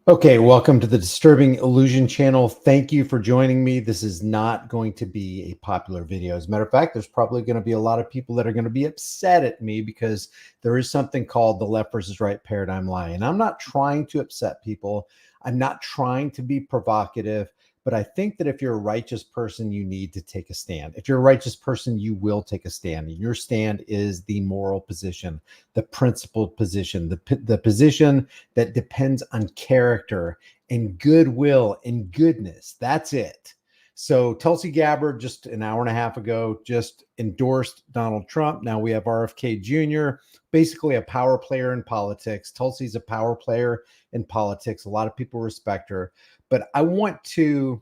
Okay, welcome to the Disturbing Illusion channel. Thank you for joining me. This is not going to be a popular video. As a matter of fact, there's probably going to be a lot of people that are going to be upset at me because there is something called the left versus right paradigm lie. And I'm not trying to upset people. I'm not trying to be provocative, but I think that if you're a righteous person, you need to take a stand. If you're a righteous person, you will take a stand. And your stand is the moral position, the principled position, the position that depends on character and goodwill and goodness. That's it. So Tulsi Gabbard just an hour and a half ago just endorsed Donald Trump. Now we have RFK Jr., basically a power player in politics. Tulsi's a power player in politics. A lot of people respect her. But I want to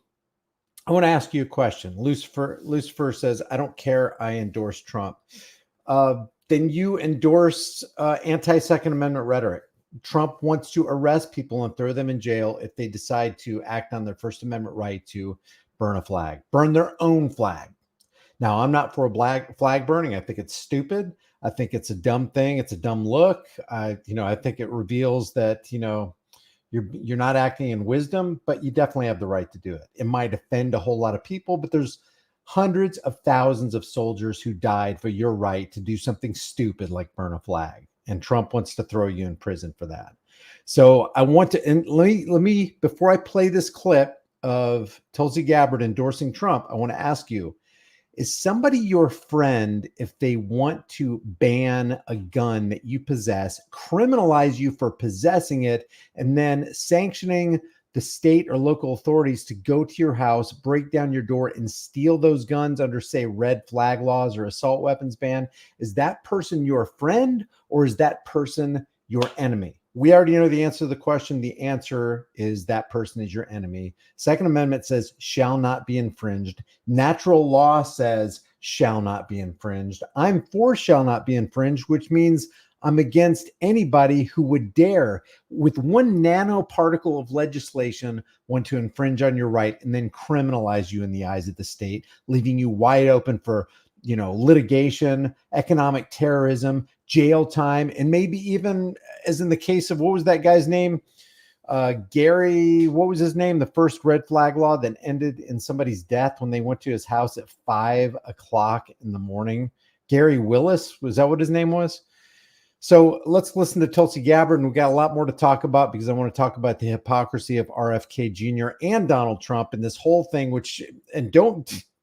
ask you a question. Lucifer says, I don't care. I endorse Trump. Then you endorse anti-Second Amendment rhetoric. Trump wants to arrest people and throw them in jail if they decide to act on their First Amendment right to burn a flag, burn their own flag. Now, I'm not for a flag burning. I think it's stupid. I think it's a dumb thing. It's a dumb look. I think it reveals that, you're not acting in wisdom, but you definitely have the right to do it. It might offend a whole lot of people, but there's hundreds of thousands of soldiers who died for your right to do something stupid like burn a flag. And Trump wants to throw you in prison for that. So I want to, and let me, before I play this clip of Tulsi Gabbard endorsing Trump, I want to ask you, is somebody your friend if they want to ban a gun that you possess, criminalize you for possessing it, and then sanctioning the state or local authorities to go to your house, break down your door, and steal those guns under, say, red flag laws or assault weapons ban? Is that person your friend or is that person your enemy? We already know the answer to the question. The answer is that person is your enemy. Second Amendment says shall not be infringed. Natural law says shall not be infringed. I'm for shall not be infringed, which means I'm against anybody who would dare, with one nanoparticle of legislation, want to infringe on your right and then criminalize you in the eyes of the state, leaving you wide open for litigation, economic terrorism, jail time, and maybe even, as in the case of, what was that guy's name? Gary, what was his name? The first red flag law that ended in somebody's death when they went to his house at 5 o'clock in the morning. Gary Willis, was that what his name was? So let's listen to Tulsi Gabbard, and we've got a lot more to talk about because I want to talk about the hypocrisy of RFK Jr. and Donald Trump and this whole thing,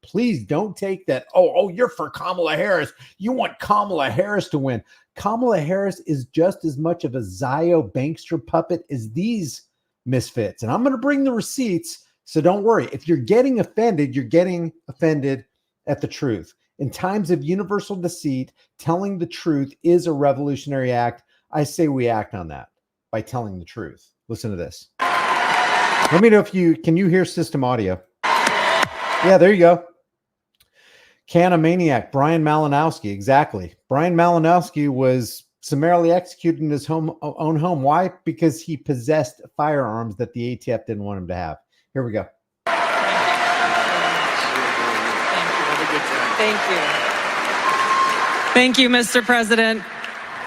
please don't take that. Oh, you're for Kamala Harris. You want Kamala Harris to win. Kamala Harris is just as much of a Zio bankster puppet as these misfits. And I'm going to bring the receipts. So don't worry. If you're getting offended, you're getting offended at the truth. In times of universal deceit, telling the truth is a revolutionary act. I say we act on that by telling the truth. Listen to this. Let me know if can you hear system audio? Yeah, there you go. Canamaniac, Brian Malinowski. Exactly. Brian Malinowski was summarily executed in his own home. Why? Because he possessed firearms that the ATF didn't want him to have. Here we go. Thank you. Thank you, Mr. President.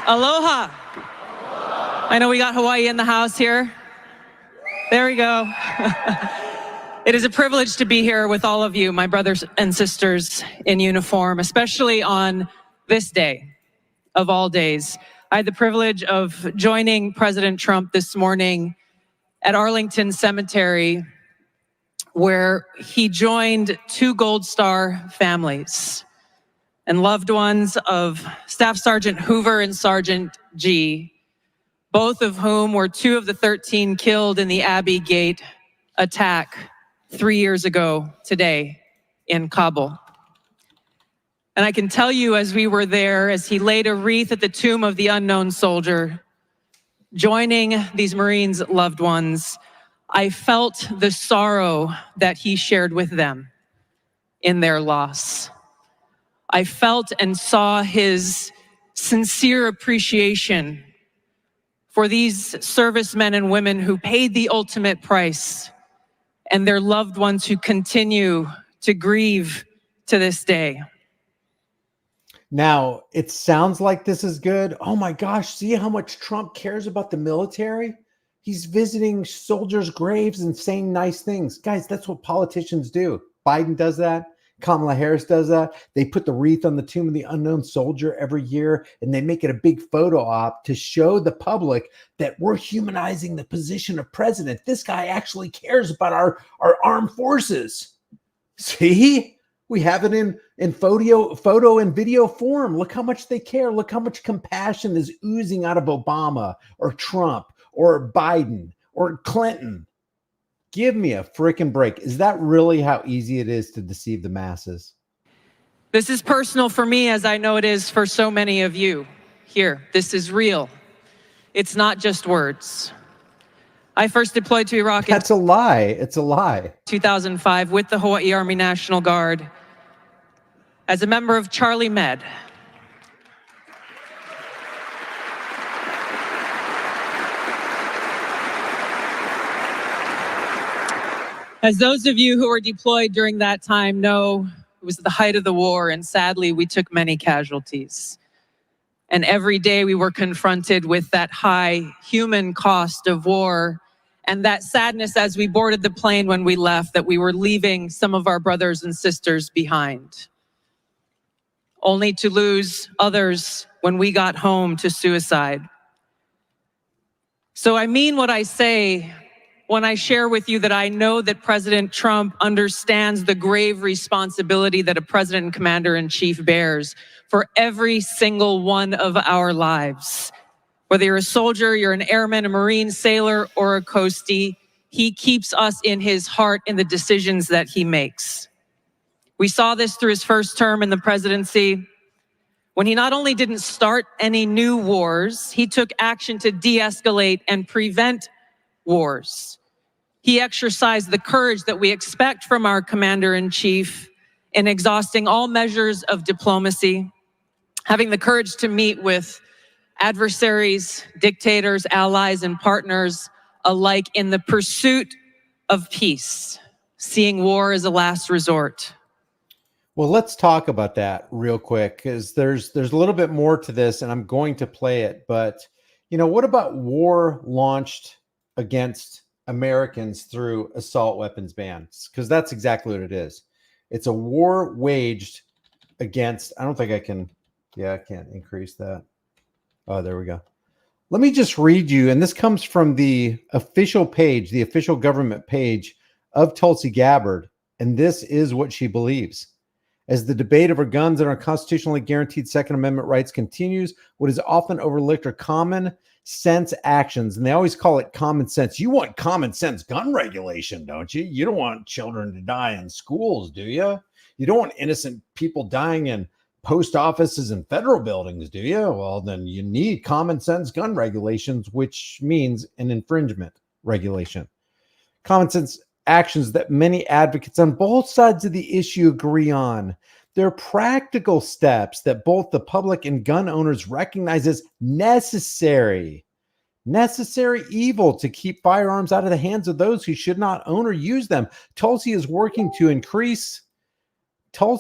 Aloha. I know we got Hawaii in the house here. There we go. It is a privilege to be here with all of you, my brothers and sisters in uniform, especially on this day of all days. I had the privilege of joining President Trump this morning at Arlington Cemetery, where he joined two Gold Star families and loved ones of Staff Sergeant Hoover and Sergeant G, both of whom were two of the 13 killed in the Abbey Gate attack 3 years ago today in Kabul. And I can tell you, as we were there, as he laid a wreath at the tomb of the unknown soldier, joining these Marines' loved ones, I felt the sorrow that he shared with them in their loss. I felt and saw his sincere appreciation for these servicemen and women who paid the ultimate price and their loved ones who continue to grieve to this day. Now, it sounds like this is good. Oh my gosh, see how much Trump cares about the military? He's visiting soldiers' graves and saying nice things. Guys, that's what politicians do. Biden does that. Kamala Harris does that. They put the wreath on the tomb of the unknown soldier every year, and they make it a big photo op to show the public that we're humanizing the position of president. This guy actually cares about our armed forces. See? We have it in photo and video form. Look how much they care. Look how much compassion is oozing out of Obama or Trump or Biden or Clinton. Give me a freaking break. Is that really how easy it is to deceive the masses? This is personal for me, as I know it is for so many of you here. This is real. It's not just words. I first deployed to Iraq. That's a lie. It's a lie. 2005 with the Hawaii Army National Guard as a member of Charlie Med. As those of you who were deployed during that time know, it was the height of the war, and sadly, we took many casualties. And every day we were confronted with that high human cost of war and that sadness as we boarded the plane when we left, that we were leaving some of our brothers and sisters behind, only to lose others when we got home to suicide. So I mean what I say when I share with you that I know that President Trump understands the grave responsibility that a president and commander-in-chief bears for every single one of our lives. Whether you're a soldier, you're an airman, a Marine, sailor, or a coastie, he keeps us in his heart in the decisions that he makes. We saw this through his first term in the presidency, when he not only didn't start any new wars, he took action to de-escalate and prevent wars. He exercised the courage that we expect from our commander-in-chief in exhausting all measures of diplomacy, having the courage to meet with adversaries, dictators, allies, and partners alike in the pursuit of peace, seeing war as a last resort. Well, let's talk about that real quick, because there's a little bit more to this, and I'm going to play it. But, you know, what about war launched against Americans through assault weapons bans? Because that's exactly what it is. It's a war waged against, I don't think I can, I can't increase that. Oh, there we go. Let me just read you, and this comes from the official page, the official government page of Tulsi Gabbard, and this is what she believes. As the debate over guns and our constitutionally guaranteed Second Amendment rights continues, what is often overlooked are common sense actions, and they always call it common sense. You want common sense gun regulation, don't you? You don't want children to die in schools, do you? You don't want innocent people dying in post offices and federal buildings, do you? Well, then you need common sense gun regulations, which means an infringement regulation. Common sense actions that many advocates on both sides of the issue agree on. They're practical steps that both the public and gun owners recognize as necessary evil to keep firearms out of the hands of those who should not own or use them. Tulsi is working to increase school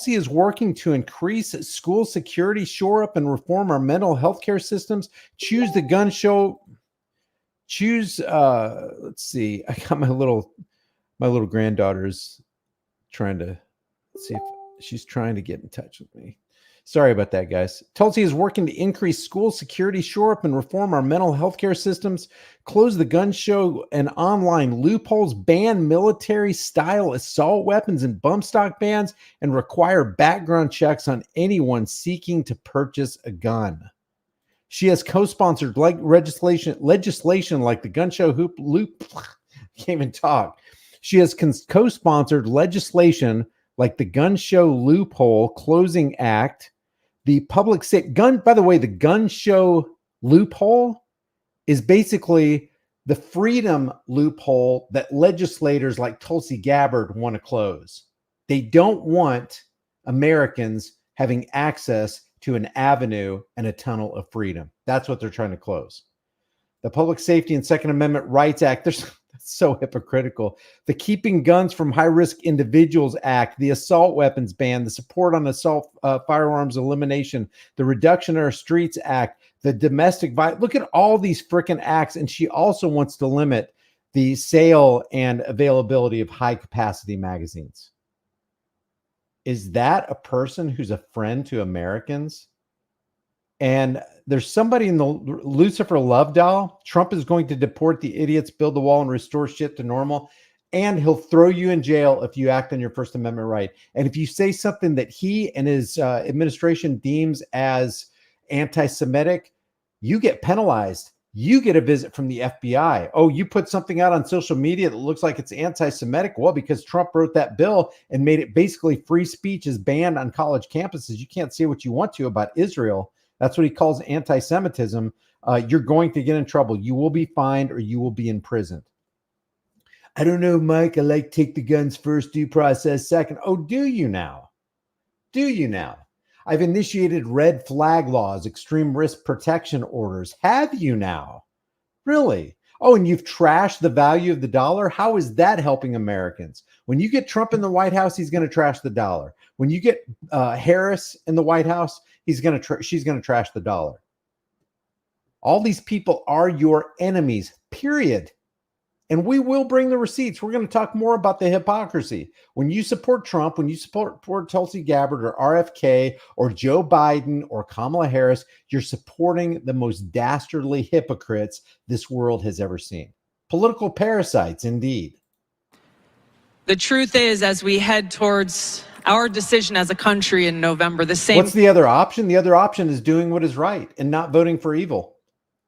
security, shore up and reform our mental health care systems, choose the gun show, let's see, I got my little granddaughter's trying to see if she's trying to get in touch with me. Sorry about that, guys. Tulsi is working to increase school security, shore up and reform our mental health care systems, close the gun show and online loopholes, ban military-style assault weapons and bump stock bans, and require background checks on anyone seeking to purchase a gun. She has co-sponsored legislation like the gun show can't even talk. She has co-sponsored legislation like the Gun Show Loophole Closing Act, the public gun. By the way, the Gun Show Loophole is basically the freedom loophole that legislators like Tulsi Gabbard want to close. They don't want Americans having access to an avenue and a tunnel of freedom. That's what they're trying to close. The Public Safety and Second Amendment Rights Act, that's so hypocritical. The Keeping Guns from High-Risk Individuals Act, the Assault Weapons Ban, the Support on Assault Firearms Elimination, the Reduction in Our Streets Act, the domestic violence. Look at all these freaking acts. And she also wants to limit the sale and availability of high capacity magazines. Is that a person who's a friend to Americans? And there's somebody in the Lucifer Lovedoll. Trump is going to deport the idiots, build the wall, and restore shit to normal. And he'll throw you in jail if you act on your First Amendment right. And if you say something that he and his administration deems as anti-Semitic, you get penalized. You get a visit from the FBI. Oh, you put something out on social media that looks like it's anti-Semitic? Well, because Trump wrote that bill and made it basically free speech is banned on college campuses. You can't say what you want to about Israel. That's what he calls anti-Semitism. You're going to get in trouble. You will be fined or you will be imprisoned. I don't know, Mike. I like take the guns first, due process second. Oh, do you now? Do you now? I've initiated red flag laws, extreme risk protection orders. Have you now? Really? Oh, and you've trashed the value of the dollar? How is that helping Americans? When you get Trump in the White House, he's going to trash the dollar. When you get Harris in the White House, she's going to trash the dollar. All these people are your enemies, period. And we will bring the receipts. We're going to talk more about the hypocrisy. When you support Trump, when you support Tulsi Gabbard or RFK or Joe Biden or Kamala Harris, you're supporting the most dastardly hypocrites this world has ever seen. Political parasites, indeed. The truth is, as we head towards our decision as a country in November, the same... What's the other option? The other option is doing what is right and not voting for evil.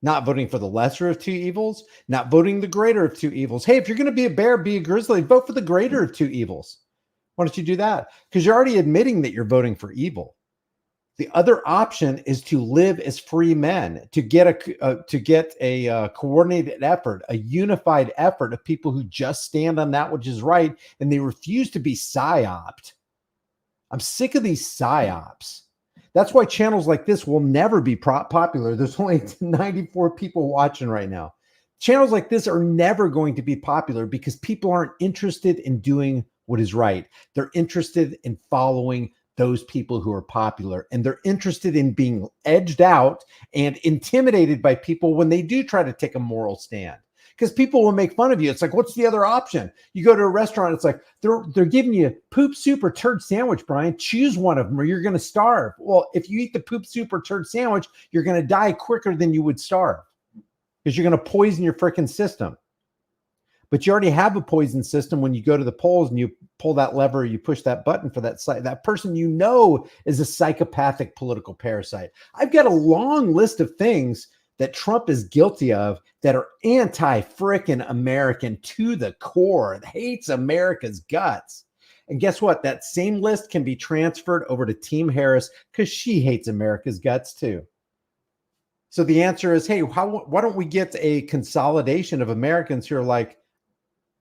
Not voting for the lesser of two evils, not voting the greater of two evils. Hey, if you're going to be a bear, be a grizzly, vote for the greater of two evils. Why don't you do that? Because you're already admitting that you're voting for evil. The other option is to live as free men, to get a coordinated effort, a unified effort of people who just stand on that which is right, and they refuse to be psyoped. I'm sick of these psyops. That's why channels like this will never be popular. There's only 94 people watching right now. Channels like this are never going to be popular because people aren't interested in doing what is right. They're interested in following those people who are popular, and they're interested in being edged out and intimidated by people when they do try to take a moral stand. Because people will make fun of you. It's like, what's the other option? You go to a restaurant, it's like, they're giving you poop, soup, or turd sandwich, Brian. Choose one of them or you're going to starve. Well, if you eat the poop, soup, or turd sandwich, you're going to die quicker than you would starve because you're going to poison your freaking system. But you already have a poison system when you go to the polls and you pull that lever, you push that button for that person you know is a psychopathic political parasite. I've got a long list of things that Trump is guilty of that are anti-frickin' American to the core, hates America's guts. And guess what? That same list can be transferred over to Team Harris because she hates America's guts too. So the answer is, hey, why don't we get a consolidation of Americans who are like,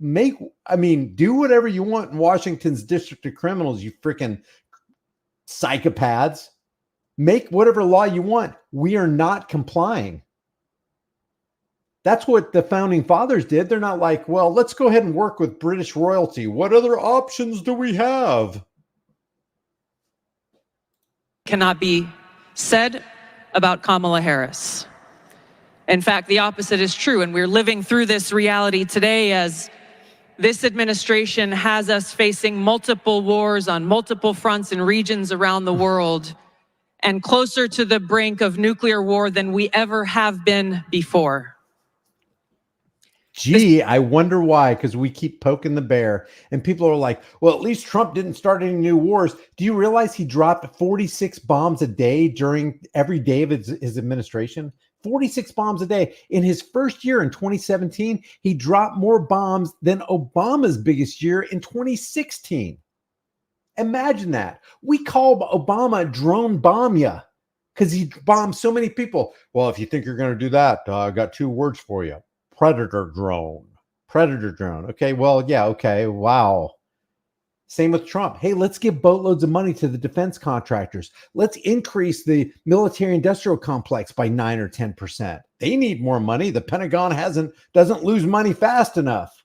do whatever you want in Washington's District of Criminals, you freaking psychopaths. Make whatever law you want. We are not complying. That's what the founding fathers did. They're not like, well, let's go ahead and work with British royalty. What other options do we have? Cannot be said about Kamala Harris. In fact, the opposite is true, and we're living through this reality today as this administration has us facing multiple wars on multiple fronts and regions around the world, and closer to the brink of nuclear war than we ever have been before. Gee, I wonder why, because we keep poking the bear and people are like, well, at least Trump didn't start any new wars. Do you realize he dropped 46 bombs a day during every day of his administration? 46 bombs a day. In his first year in 2017, he dropped more bombs than Obama's biggest year in 2016. Imagine that. We call Obama drone bomb ya because he bombed so many people. Well, if you think you're going to do that, I got two words for you. Predator drone. Predator drone. Okay, well, yeah, okay, wow. Same with Trump. Hey, let's give boatloads of money to the defense contractors. Let's increase the military-industrial complex by 9 or 10%. They need more money. The Pentagon doesn't lose money fast enough.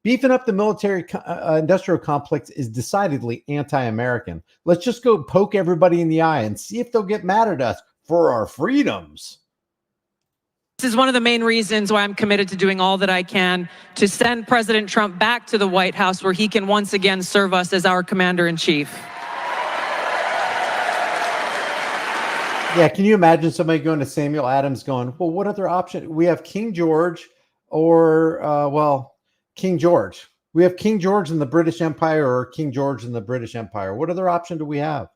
Beefing up the military industrial complex is decidedly anti-American. Let's just go poke everybody in the eye and see if they'll get mad at us for our freedoms. This is one of the main reasons why I'm committed to doing all that I can to send President Trump back to the White House where he can once again serve us as our commander-in-chief. Yeah, can you imagine somebody going to Samuel Adams going, well, what other option? We have King George or, King George. We have King George in the British Empire or King George in the British Empire. What other option do we have?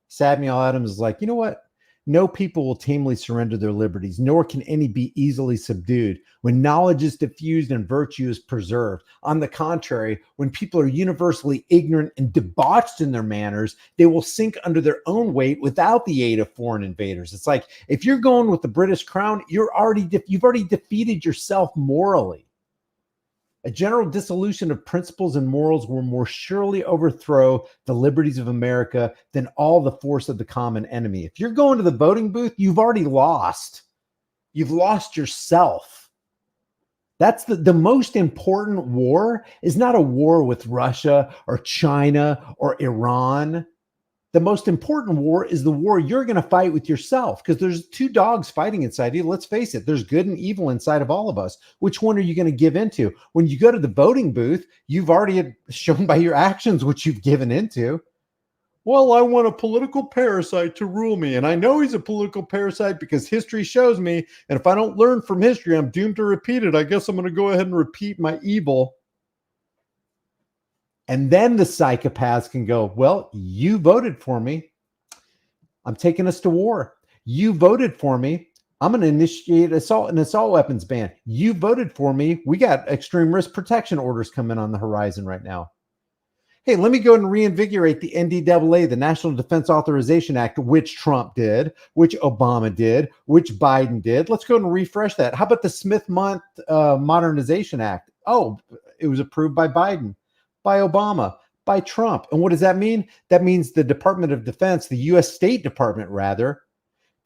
Samuel Adams is like, you know what? No people will tamely surrender their liberties, nor can any be easily subdued. When knowledge is diffused and virtue is preserved. On the contrary, when people are universally ignorant and debauched in their manners, they will sink under their own weight without the aid of foreign invaders. It's like, if you're going with the British crown, you've already defeated yourself morally. A general dissolution of principles and morals will more surely overthrow the liberties of America than all the force of the common enemy. If you're going to the voting booth, you've already lost. You've lost yourself. That's the most important war is not a war with Russia or China or Iran. The most important war is the war you're going to fight with yourself, because there's two dogs fighting inside you. Let's face it, there's good and evil inside of all of us. Which one are you going to give into? When you go to the voting booth, you've already shown by your actions what you've given into. Well, I want a political parasite to rule me. And I know he's a political parasite because history shows me. And if I don't learn from history, I'm doomed to repeat it. I guess I'm going to go ahead and repeat my evil. And then the psychopaths can go, well, you voted for me. I'm taking us to war. You voted for me. I'm going to initiate an assault weapons ban. You voted for me. We got extreme risk protection orders coming on the horizon right now. Hey, let me go and reinvigorate the NDAA, the National Defense Authorization Act, which Trump did, which Obama did, which Biden did. Let's go and refresh that. How about the Smith-Mundt Modernization Act? Oh, it was approved by Biden, by Obama, by Trump. And what does that mean? That means the Department of Defense, the U.S. State Department, rather,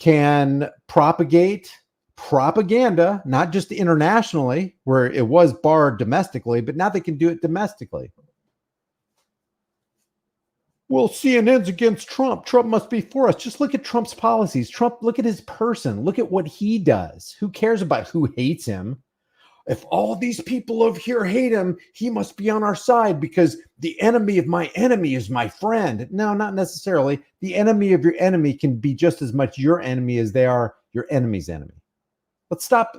can propagate propaganda, not just internationally, where it was barred domestically, but now they can do it domestically. Well, CNN's against Trump. Trump must be for us. Just look at Trump's policies. Look at his person. Look at what he does. Who cares about who hates him? If all these people over here hate him, he must be on our side because the enemy of my enemy is my friend. No, not necessarily. The enemy of your enemy can be just as much your enemy as they are your enemy's enemy. Let's stop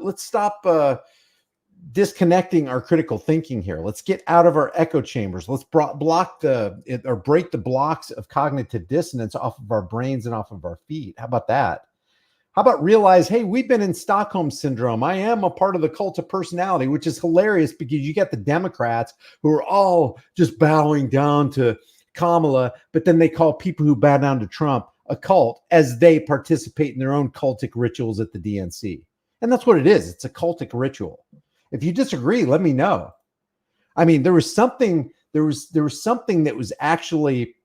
disconnecting our critical thinking here. Let's get out of our echo chambers. Let's break the blocks of cognitive dissonance off of our brains and off of our feet. How about that? How about realize, hey, we've been in Stockholm syndrome. I am a part of the cult of personality, which is hilarious because you got the Democrats who are all just bowing down to Kamala, but then they call people who bow down to Trump a cult as they participate in their own cultic rituals at the DNC. And that's what it is. It's a cultic ritual. If you disagree, let me know. I mean, there was something that was actually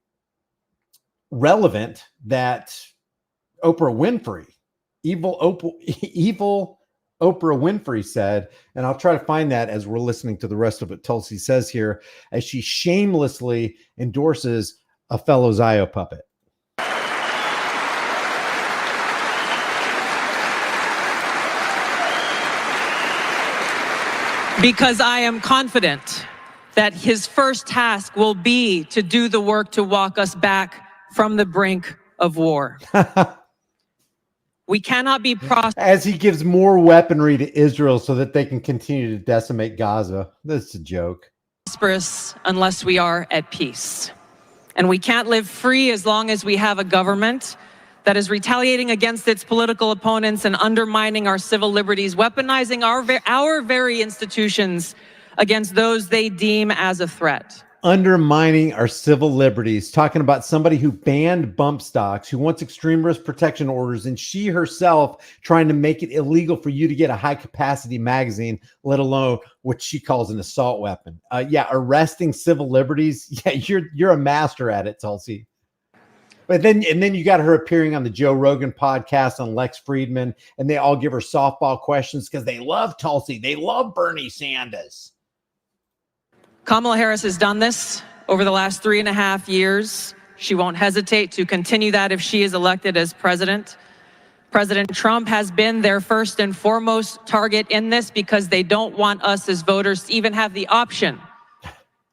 relevant that Oprah Winfrey, evil Oprah Winfrey said, and I'll try to find that as we're listening to the rest of what Tulsi says here, as she shamelessly endorses a fellow Zio puppet. Because I am confident that his first task will be to do the work to walk us back from the brink of war. We cannot be as he gives more weaponry to Israel so that they can continue to decimate Gaza. That's a joke. Prosperous unless we are at peace. And we can't live free as long as we have a government that is retaliating against its political opponents and undermining our civil liberties, weaponizing our very institutions against those they deem as a threat. Undermining our civil liberties, talking about somebody who banned bump stocks, who wants extreme risk protection orders, and she herself trying to make it illegal for you to get a high capacity magazine, let alone what she calls an assault weapon. Arresting civil liberties. Yeah, you're a master at it, Tulsi. But then you got her appearing on the Joe Rogan podcast on Lex Friedman, and they all give her softball questions because they love Tulsi. They love Bernie Sanders. Kamala Harris has done this over the last 3.5 years. She won't hesitate to continue that if she is elected as president. President Trump has been their first and foremost target in this because they don't want us as voters to even have the option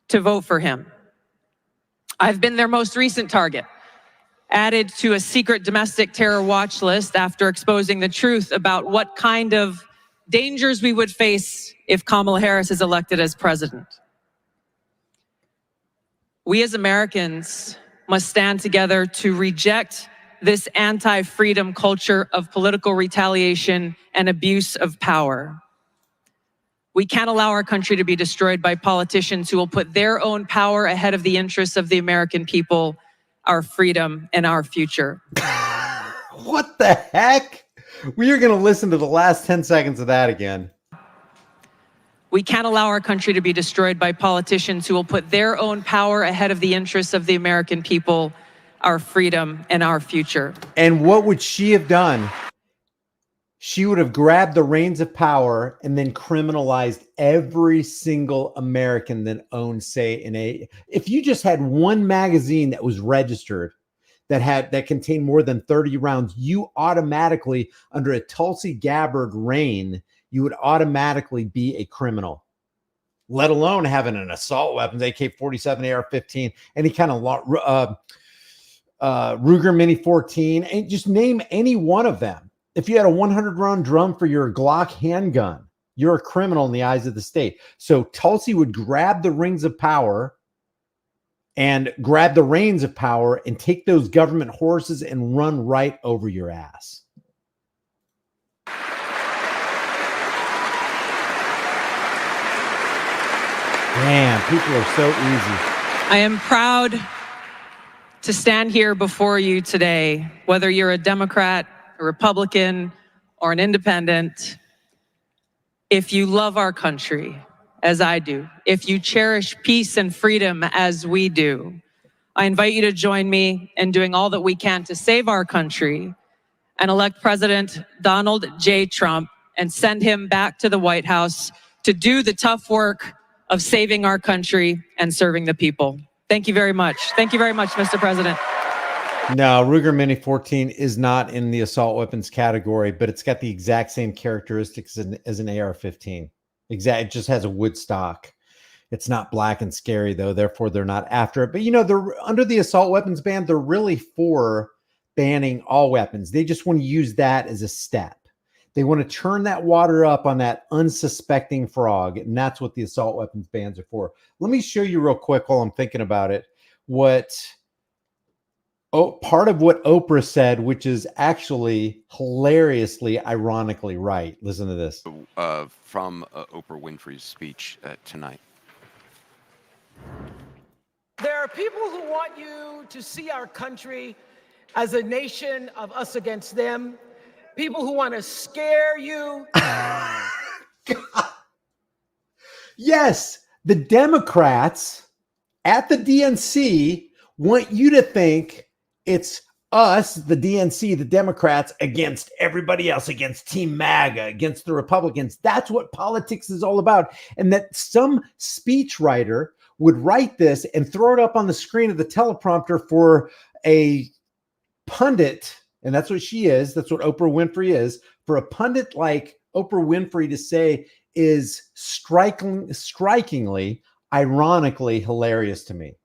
to vote for him. I've been their most recent target, added to a secret domestic terror watch list after exposing the truth about what kind of dangers we would face if Kamala Harris is elected as president. We as Americans must stand together to reject this anti-freedom culture of political retaliation and abuse of power. We can't allow our country to be destroyed by politicians who will put their own power ahead of the interests of the American people, our freedom, and our future. What the heck? We are going to listen to the last 10 seconds of that again. We can't allow our country to be destroyed by politicians who will put their own power ahead of the interests of the American people, our freedom, and our future. And what would she have done? She would have grabbed the reins of power and then criminalized every single American that owned, say, if you just had one magazine that was registered that contained more than 30 rounds, you automatically, under a Tulsi Gabbard reign, you would automatically be a criminal, let alone having an assault weapons, AK-47, AR-15, any kind of Ruger Mini 14, and just name any one of them. If you had a 100 round drum for your Glock handgun, you're a criminal in the eyes of the state. So Tulsi would grab the reins of power and take those government horses and run right over your ass. Damn, people are so easy. I am proud to stand here before you today, whether you're a Democrat, a Republican, or an independent. If you love our country, as I do, if you cherish peace and freedom as we do, I invite you to join me in doing all that we can to save our country and elect President Donald J. Trump and send him back to the White House to do the tough work of saving our country and serving the people. Thank you very much. Thank you very much, Mr. President. No, Ruger Mini 14 is not in the assault weapons category, but it's got the exact same characteristics as an AR-15. It just has a wood stock. It's not black and scary, though. Therefore, they're not after it. But, you know, they're under the assault weapons ban. They're really for banning all weapons. They just want to use that as a step. They want to turn that water up on that unsuspecting frog, and that's what the assault weapons bans are for. Let me show you real quick while I'm thinking about it part of what Oprah said, which is actually hilariously, ironically right. Listen to this. From Oprah Winfrey's speech tonight. There are people who want you to see our country as a nation of us against them. People who want to scare you. Yes, the Democrats at the DNC want you to think it's us, the DNC, the Democrats, against everybody else, against Team MAGA, against the Republicans. That's what politics is all about. And that some speechwriter would write this and throw it up on the screen of the teleprompter for a pundit, and that's what she is, that's what Oprah Winfrey is, for a pundit like Oprah Winfrey to say is strikingly, ironically hilarious to me.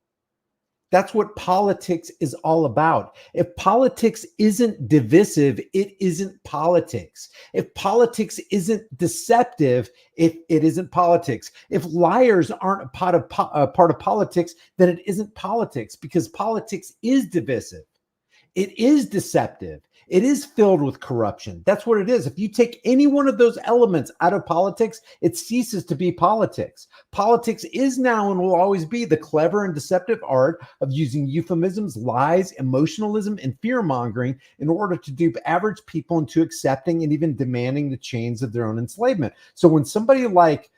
That's what politics is all about. If politics isn't divisive, it isn't politics. If politics isn't deceptive, it isn't politics. If liars aren't a part of politics, then it isn't politics, because politics is divisive. It is deceptive. It is filled with corruption. That's what it is. If you take any one of those elements out of politics, it ceases to be politics. Politics is now and will always be the clever and deceptive art of using euphemisms, lies, emotionalism, and fear-mongering in order to dupe average people into accepting and even demanding the chains of their own enslavement. So when somebody like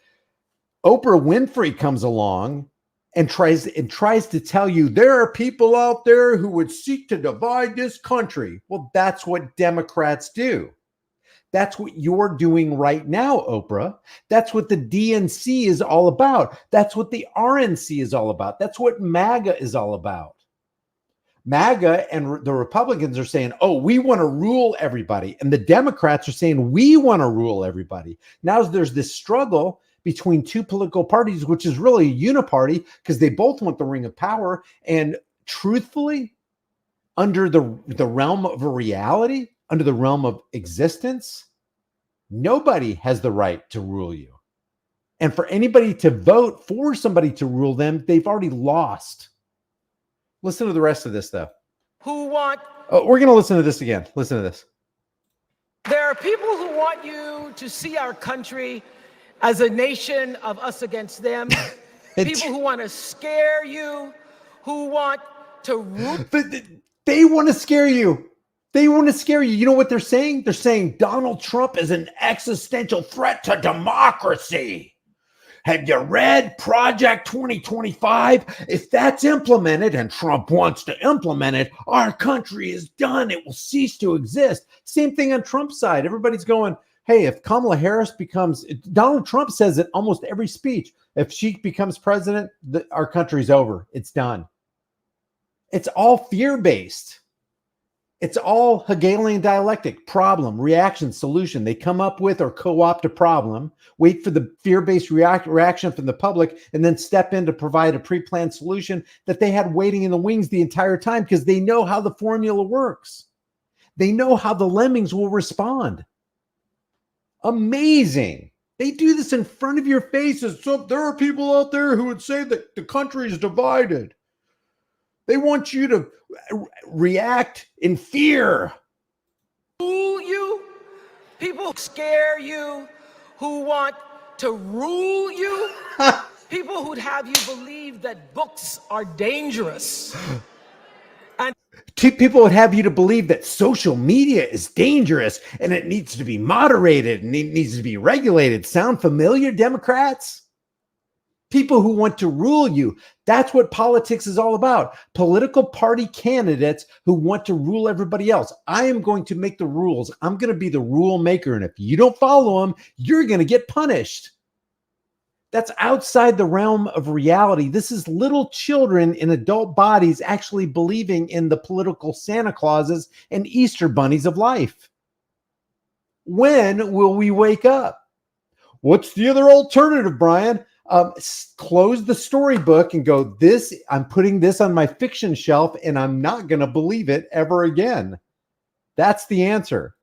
Oprah Winfrey comes along and tries to tell you there are people out there who would seek to divide this country. Well, that's what Democrats do. That's what you're doing right now, Oprah. That's what the DNC is all about. That's what the RNC is all about. That's what MAGA is all about. MAGA and the Republicans are saying, oh, we want to rule everybody. And the Democrats are saying, we want to rule everybody. Now there's this struggle between two political parties, which is really a uniparty because they both want the ring of power. And truthfully, under the realm of a reality, under the realm of existence, nobody has the right to rule you. And for anybody to vote for somebody to rule them, they've already lost. Listen to the rest of this, though. Who want... Oh, we're going to listen to this again. Listen to this. There are people who want you to see our country as a nation of us against them. People who want to scare you, who want to root... But they want to scare you. They want to scare you. You know what they're saying? They're saying Donald Trump is an existential threat to democracy. Have you read Project 2025? If that's implemented and Trump wants to implement it, our country is done. It will cease to exist. Same thing on Trump's side. Everybody's going, hey, if Kamala Harris becomes, Donald Trump says it almost every speech. If she becomes president, our country's over. It's done. It's all fear-based. It's all Hegelian dialectic, problem, reaction, solution. They come up with or co-opt a problem, wait for the fear-based reaction from the public, and then step in to provide a pre-planned solution that they had waiting in the wings the entire time because they know how the formula works. They know how the lemmings will respond. Amazing. They do this in front of your faces. So there are people out there who would say that the country is divided. They want you to react in fear. Fool you, people scare you, who want to rule you, people who'd have you believe that books are dangerous. And people would have you to believe that social media is dangerous and it needs to be moderated and it needs to be regulated. Sound familiar, Democrats? People who want to rule you. That's what politics is all about. Political party candidates who want to rule everybody else. I am going to make the rules. I'm going to be the rule maker. And if you don't follow them, you're going to get punished. That's outside the realm of reality. This is little children in adult bodies actually believing in the political Santa Clauses and Easter bunnies of life. When will we wake up? What's the other alternative, Brian? Close the storybook and go, I'm putting this on my fiction shelf and I'm not going to believe it ever again. That's the answer.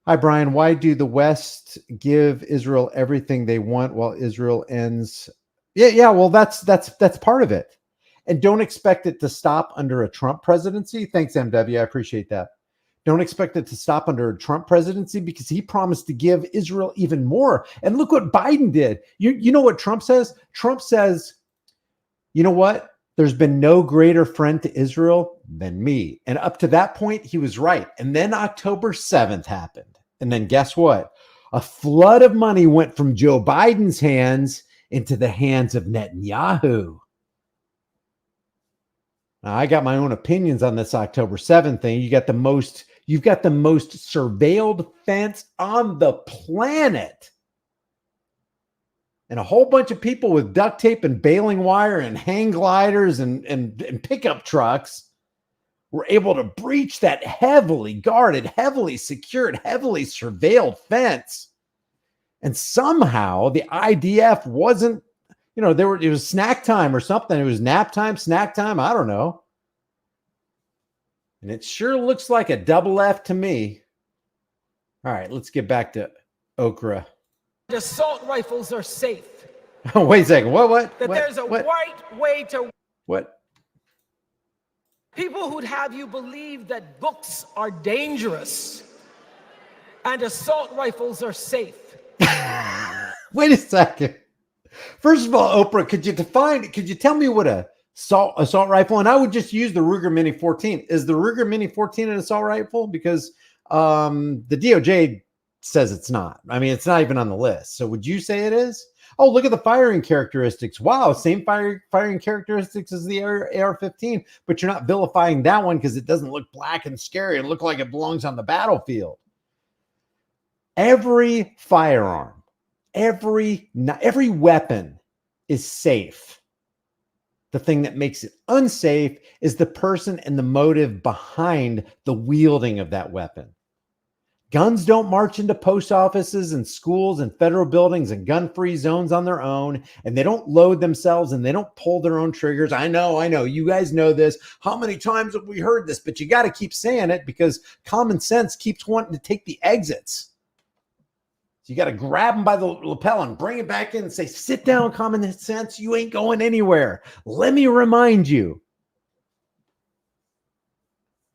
Hi, Brian. Why do the West give Israel everything they want while Israel ends? Yeah. Well, that's part of it. And don't expect it to stop under a Trump presidency. Thanks, MW. I appreciate that. Don't expect it to stop under a Trump presidency because he promised to give Israel even more. And look what Biden did. You know what Trump says? Trump says, you know what? There's been no greater friend to Israel than me. And up to that point, he was right. And then October 7th happened. And then guess what? A flood of money went from Joe Biden's hands into the hands of Netanyahu. Now, I got my own opinions on this October 7th thing. You've got the most surveilled fence on the planet. And a whole bunch of people with duct tape and baling wire and hang gliders and pickup trucks were able to breach that heavily guarded, heavily secured, heavily surveilled fence. And somehow the IDF wasn't, it was snack time or something. It was nap time, snack time. I don't know. And it sure looks like a double F to me. All right, let's get back to Okra. assault rifles are safe. Wait a second. What? There's a right way to... What? People who'd have you believe that books are dangerous and assault rifles are safe. Wait a second. First of all, Oprah, could you tell me what a assault rifle, and I would just use the Ruger Mini 14. Is the Ruger Mini 14 an assault rifle? Because the DOJ says it's not. I mean, it's not even on the list. So would you say it is? Oh, look at the firing characteristics. Wow, same firing characteristics as the AR-15, but you're not vilifying that one because it doesn't look black and scary and look like it belongs on the battlefield. Every firearm, every weapon is safe. The thing that makes it unsafe is the person and the motive behind the wielding of that weapon. Guns don't march into post offices and schools and federal buildings and gun-free zones on their own, and they don't load themselves and they don't pull their own triggers. I know. You guys know this. How many times have we heard this? But you got to keep saying it because common sense keeps wanting to take the exits. So you got to grab them by the lapel and bring it back in and say, sit down, common sense. You ain't going anywhere. Let me remind you.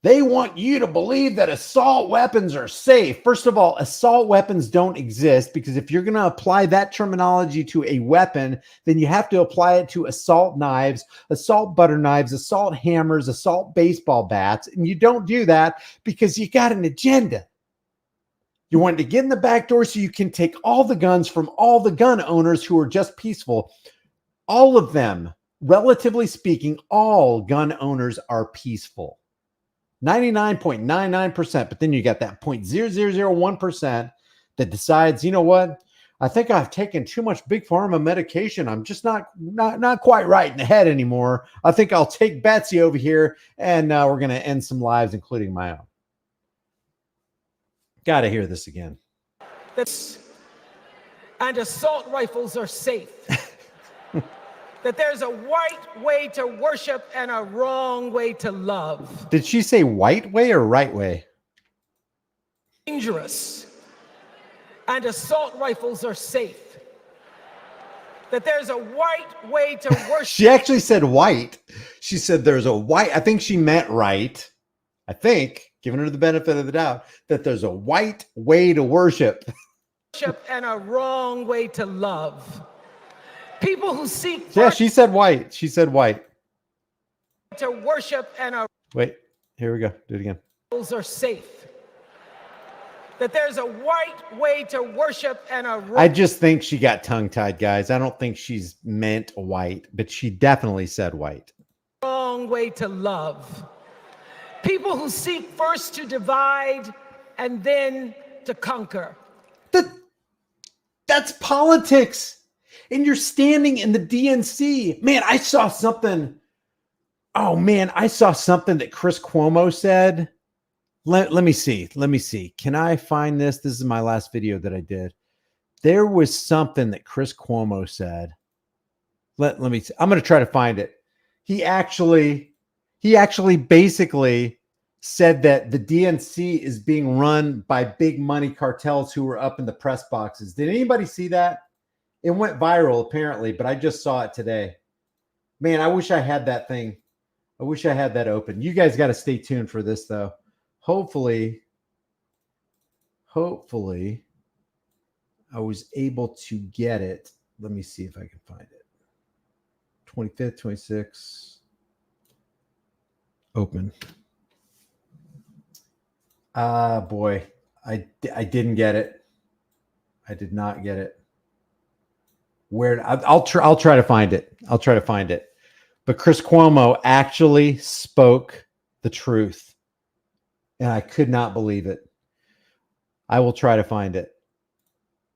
They want you to believe that assault weapons are safe. First of all, assault weapons don't exist because if you're going to apply that terminology to a weapon, then you have to apply it to assault knives, assault butter knives, assault hammers, assault baseball bats. And you don't do that because you got an agenda. You want to get in the back door so you can take all the guns from all the gun owners who are just peaceful. All of them, relatively speaking, all gun owners are peaceful. 99.99%, but then you got that 0.0001% that decides, you know what? I think I've taken too much big pharma medication. I'm just not quite right in the head anymore. I think I'll take Betsy over here and we're going to end some lives, including my own. Got to hear this again. And assault rifles are safe. That there's a right way to worship and a wrong way to love. Did she say white way or right way? Dangerous. And assault rifles are safe. That there's a right way to worship. She actually said white. She said there's a white. I think she meant right. I think, giving her the benefit of the doubt, that there's a white way to worship. Worship and a wrong way to love. People who seek. Yeah, she said white. She said white. To worship and a. Wait, here we go. Do it again. Are safe. That there's a right way to worship and a. I just think she got tongue-tied, guys. I don't think she's meant white, but she definitely said white. Wrong way to love. People who seek first to divide and then to conquer. That's politics. And you're standing in the DNC. Man, I saw something. Oh, man, I saw something that Chris Cuomo said. Let me see. Let me see. Can I find this? This is my last video that I did. There was something that Chris Cuomo said. Let me see. I'm going to try to find it. He actually basically said that the DNC is being run by big money cartels who were up in the press boxes. Did anybody see that? It went viral apparently, but I just saw it today. Man, I wish I had that thing. I wish I had that open. You guys got to stay tuned for this though. Hopefully I was able to get it. Let me see if I can find it. 25th, 26th. Open. Boy, I didn't get it. I did not get it. Where I'll try to find it. I'll try to find it. But Chris Cuomo actually spoke the truth. And I could not believe it. I will try to find it.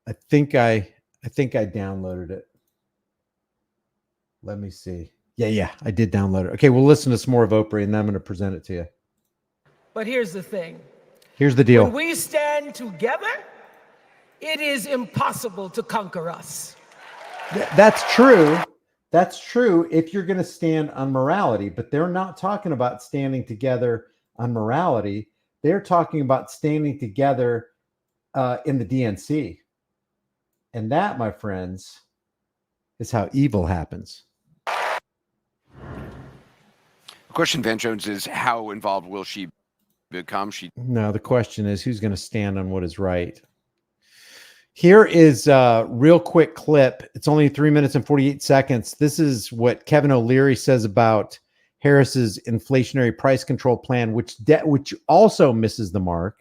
I think I downloaded it. Let me see. Yeah, I did download it. Okay, we'll listen to some more of Oprah and then I'm going to present it to you. But here's the thing. Here's the deal. When we stand together, it is impossible to conquer us. That's true. That's true if you're going to stand on morality, but they're not talking about standing together on morality. They're talking about standing together in the DNC. And that, my friends, is how evil happens. The question, Van Jones, is how involved will she become? No, the question is who's going to stand on what is right. Here is a real quick clip. It's only 3 minutes and 48 seconds. This is what Kevin O'Leary says about Harris's inflationary price control plan, which also misses the mark.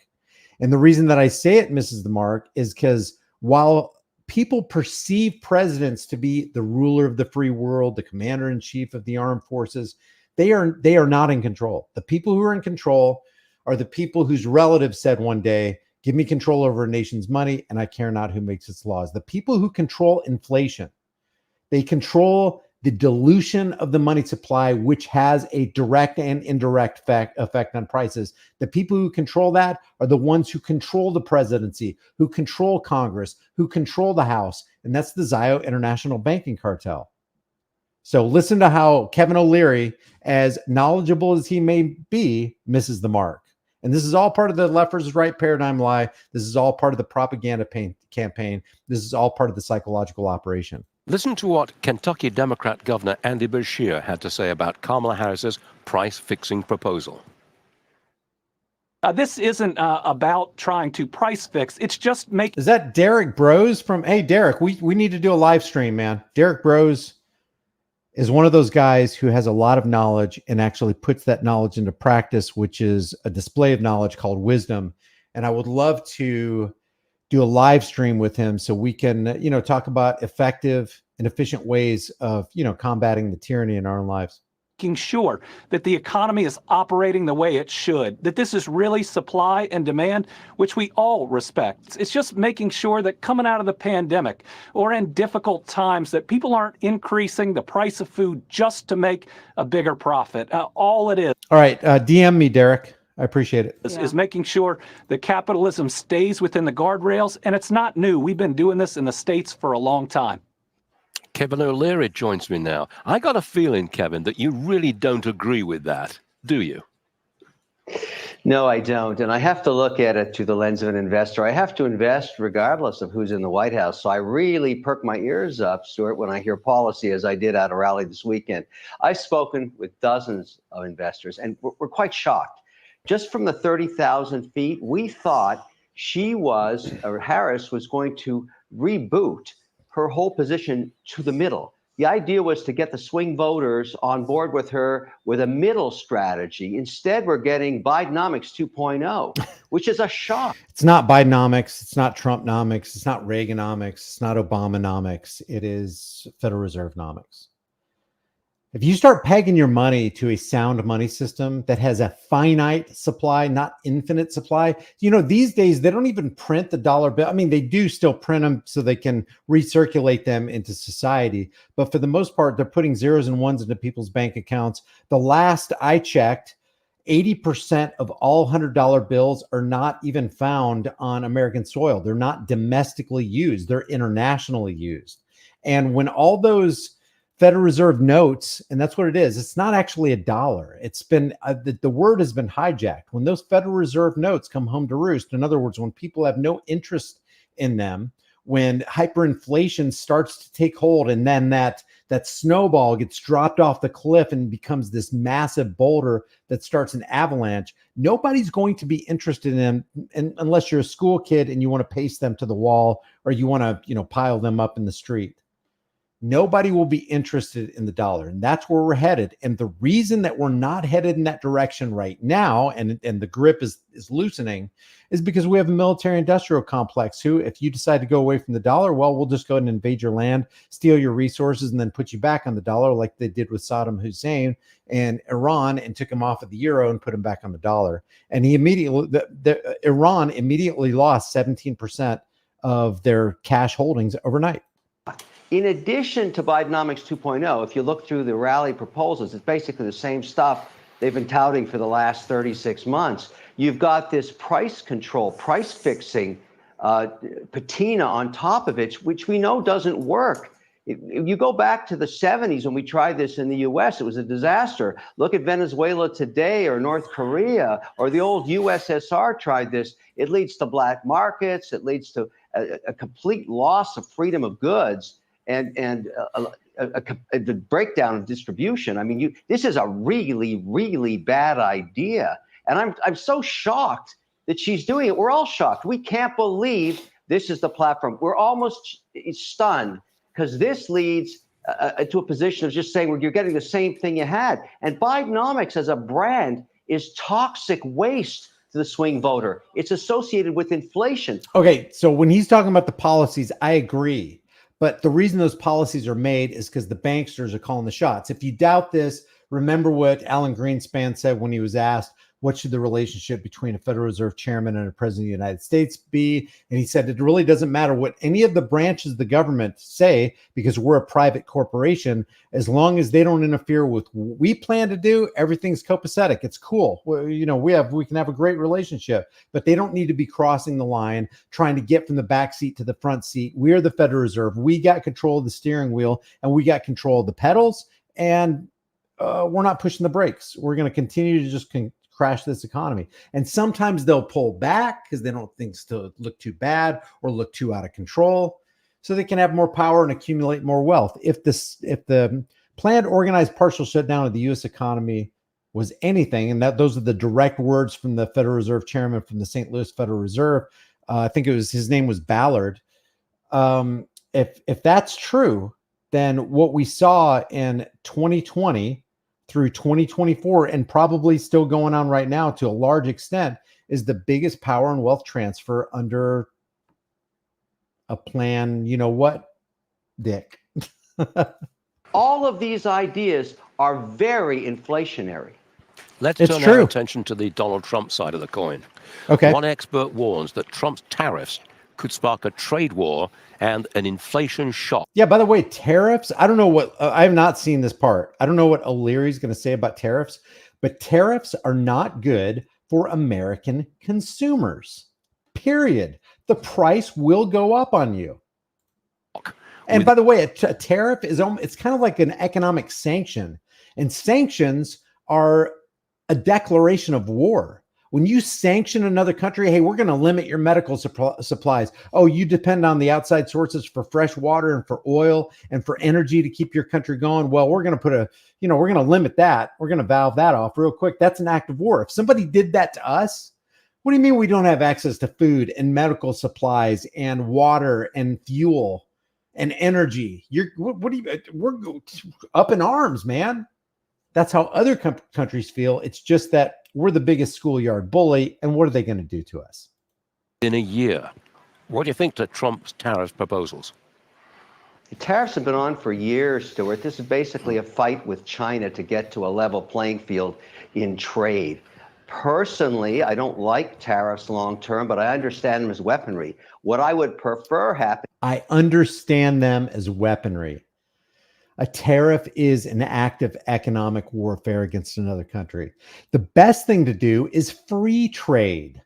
And the reason that I say it misses the mark is because while people perceive presidents to be the ruler of the free world, the commander-in-chief of the armed forces, they are not in control. The people who are in control are the people whose relatives said one day, give me control over a nation's money, and I care not who makes its laws. The people who control inflation, they control the dilution of the money supply, which has a direct and indirect effect on prices. The people who control that are the ones who control the presidency, who control Congress, who control the House. And that's the Zio International Banking Cartel. So listen to how Kevin O'Leary, as knowledgeable as he may be, misses the mark. And this is all part of the left versus right paradigm lie. This is all part of the propaganda campaign. This is all part of the psychological operation. Listen to what Kentucky Democrat Governor Andy Beshear had to say about Kamala Harris's price-fixing proposal. This isn't about trying to price fix. It's just make. Is that Derek Bros from? Hey, Derek, we need to do a live stream, man. Derek Bros is one of those guys who has a lot of knowledge and actually puts that knowledge into practice, which is a display of knowledge called wisdom. And I would love to do a live stream with him so we can, talk about effective and efficient ways of, combating the tyranny in our own lives. Making sure that the economy is operating the way it should, that this is really supply and demand, which we all respect. It's just making sure that coming out of the pandemic or in difficult times that people aren't increasing the price of food just to make a bigger profit. All it is. All right. DM me, Derek. I appreciate it. Is making sure that capitalism stays within the guardrails. And it's not new. We've been doing this in the States for a long time. Kevin O'Leary joins me now. I got a feeling, Kevin, that you really don't agree with that, do you? No, I don't. And I have to look at it through the lens of an investor. I have to invest regardless of who's in the White House. So I really perk my ears up, Stuart, when I hear policy, as I did at a rally this weekend. I've spoken with dozens of investors, and we're quite shocked. Just from the 30,000 feet, we thought Harris was going to reboot her whole position to the middle. The idea was to get the swing voters on board with her with a middle strategy. Instead, we're getting Bidenomics 2.0, which is a shock. It's not Bidenomics. It's not Trumponomics. It's not Reaganomics. It's not Obamanomics. It is Federal Reserve nomics. If you start pegging your money to a sound money system that has a finite supply, not infinite supply, these days they don't even print the dollar bill. I mean, they do still print them so they can recirculate them into society. But for the most part, they're putting zeros and ones into people's bank accounts. The last I checked, 80% of all $100 bills are not even found on American soil. They're not domestically used. They're internationally used. And when all those Federal Reserve notes, and that's what it is. It's not actually a dollar. It's been, the word has been hijacked. When those Federal Reserve notes come home to roost, in other words, when people have no interest in them, when hyperinflation starts to take hold, and then that snowball gets dropped off the cliff and becomes this massive boulder that starts an avalanche, nobody's going to be interested in them unless you're a school kid and you want to paste them to the wall, or you want to, pile them up in the street. Nobody will be interested in the dollar. And that's where we're headed. And the reason that we're not headed in that direction right now, and the grip is loosening, is because we have a military industrial complex who, if you decide to go away from the dollar, well, we'll just go ahead and invade your land, steal your resources, and then put you back on the dollar like they did with Saddam Hussein and Iran, and took him off of the euro and put him back on the dollar. And Iran immediately lost 17% of their cash holdings overnight. In addition to Bidenomics 2.0, if you look through the rally proposals, it's basically the same stuff they've been touting for the last 36 months. You've got this price control, price fixing patina on top of it, which we know doesn't work. If you go back to the 70s when we tried this in the US, it was a disaster. Look at Venezuela today, or North Korea, or the old USSR tried this. It leads to black markets. It leads to a complete loss of freedom of goods. And the breakdown of distribution. I mean, this is a really, really bad idea. And I'm so shocked that she's doing it. We're all shocked. We can't believe this is the platform. We're almost stunned, because this leads to a position of just saying, well, you're getting the same thing you had. And Bidenomics as a brand is toxic waste to the swing voter. It's associated with inflation. Okay, so when he's talking about the policies, I agree. But the reason those policies are made is because the banksters are calling the shots. If you doubt this, remember what Alan Greenspan said when he was asked, what should the relationship between a Federal Reserve chairman and a president of the United States be? And he said, it really doesn't matter what any of the branches of the government say, because we're a private corporation. As long as they don't interfere with what we plan to do, everything's copacetic. It's cool. Well, you know, we can have a great relationship, but they don't need to be crossing the line, trying to get from the back seat to the front seat. We're the Federal Reserve. We got control of the steering wheel, and we got control of the pedals, and we're not pushing the brakes. We're going to continue to just crash this economy. And sometimes they'll pull back because they don't think things to look too bad or look too out of control, so they can have more power and accumulate more wealth. If the planned organized partial shutdown of the U.S. economy was anything, and those are the direct words from the Federal Reserve chairman from the St. Louis Federal Reserve, I think his name was Ballard. If that's true, then what we saw in 2020 through 2024, and probably still going on right now to a large extent, is the biggest power and wealth transfer under a plan. You know what, Dick? All of these ideas are very inflationary. Let's It's turn true. our attention to the Donald Trump side of the coin. Okay. One expert warns that Trump's tariffs could spark a trade war and an inflation shock. Yeah, by the way, tariffs, I don't know what, I have not seen this part. I don't know what O'Leary's going to say about tariffs, but tariffs are not good for American consumers, period. The price will go up on you. And by the way, a tariff is, it's kind of like an economic sanction, and sanctions are a declaration of war. When you sanction another country, hey, we're going to limit your medical supplies. Oh, you depend on the outside sources for fresh water and for oil and for energy to keep your country going. Well, we're going to we're going to limit that. We're going to valve that off real quick. That's an act of war. If somebody did that to us, what do you mean we don't have access to food and medical supplies and water and fuel and energy? We're up in arms, man. That's how other countries feel. It's just that we're the biggest schoolyard bully, and what are they going to do to us? In a year, what do you think to Trump's tariff proposals? The tariffs have been on for years, Stuart. This is basically a fight with China to get to a level playing field in trade. Personally, I don't like tariffs long term, but I understand them as weaponry. What I would prefer happen. I understand them as weaponry. A tariff is an act of economic warfare against another country. The best thing to do is free trade.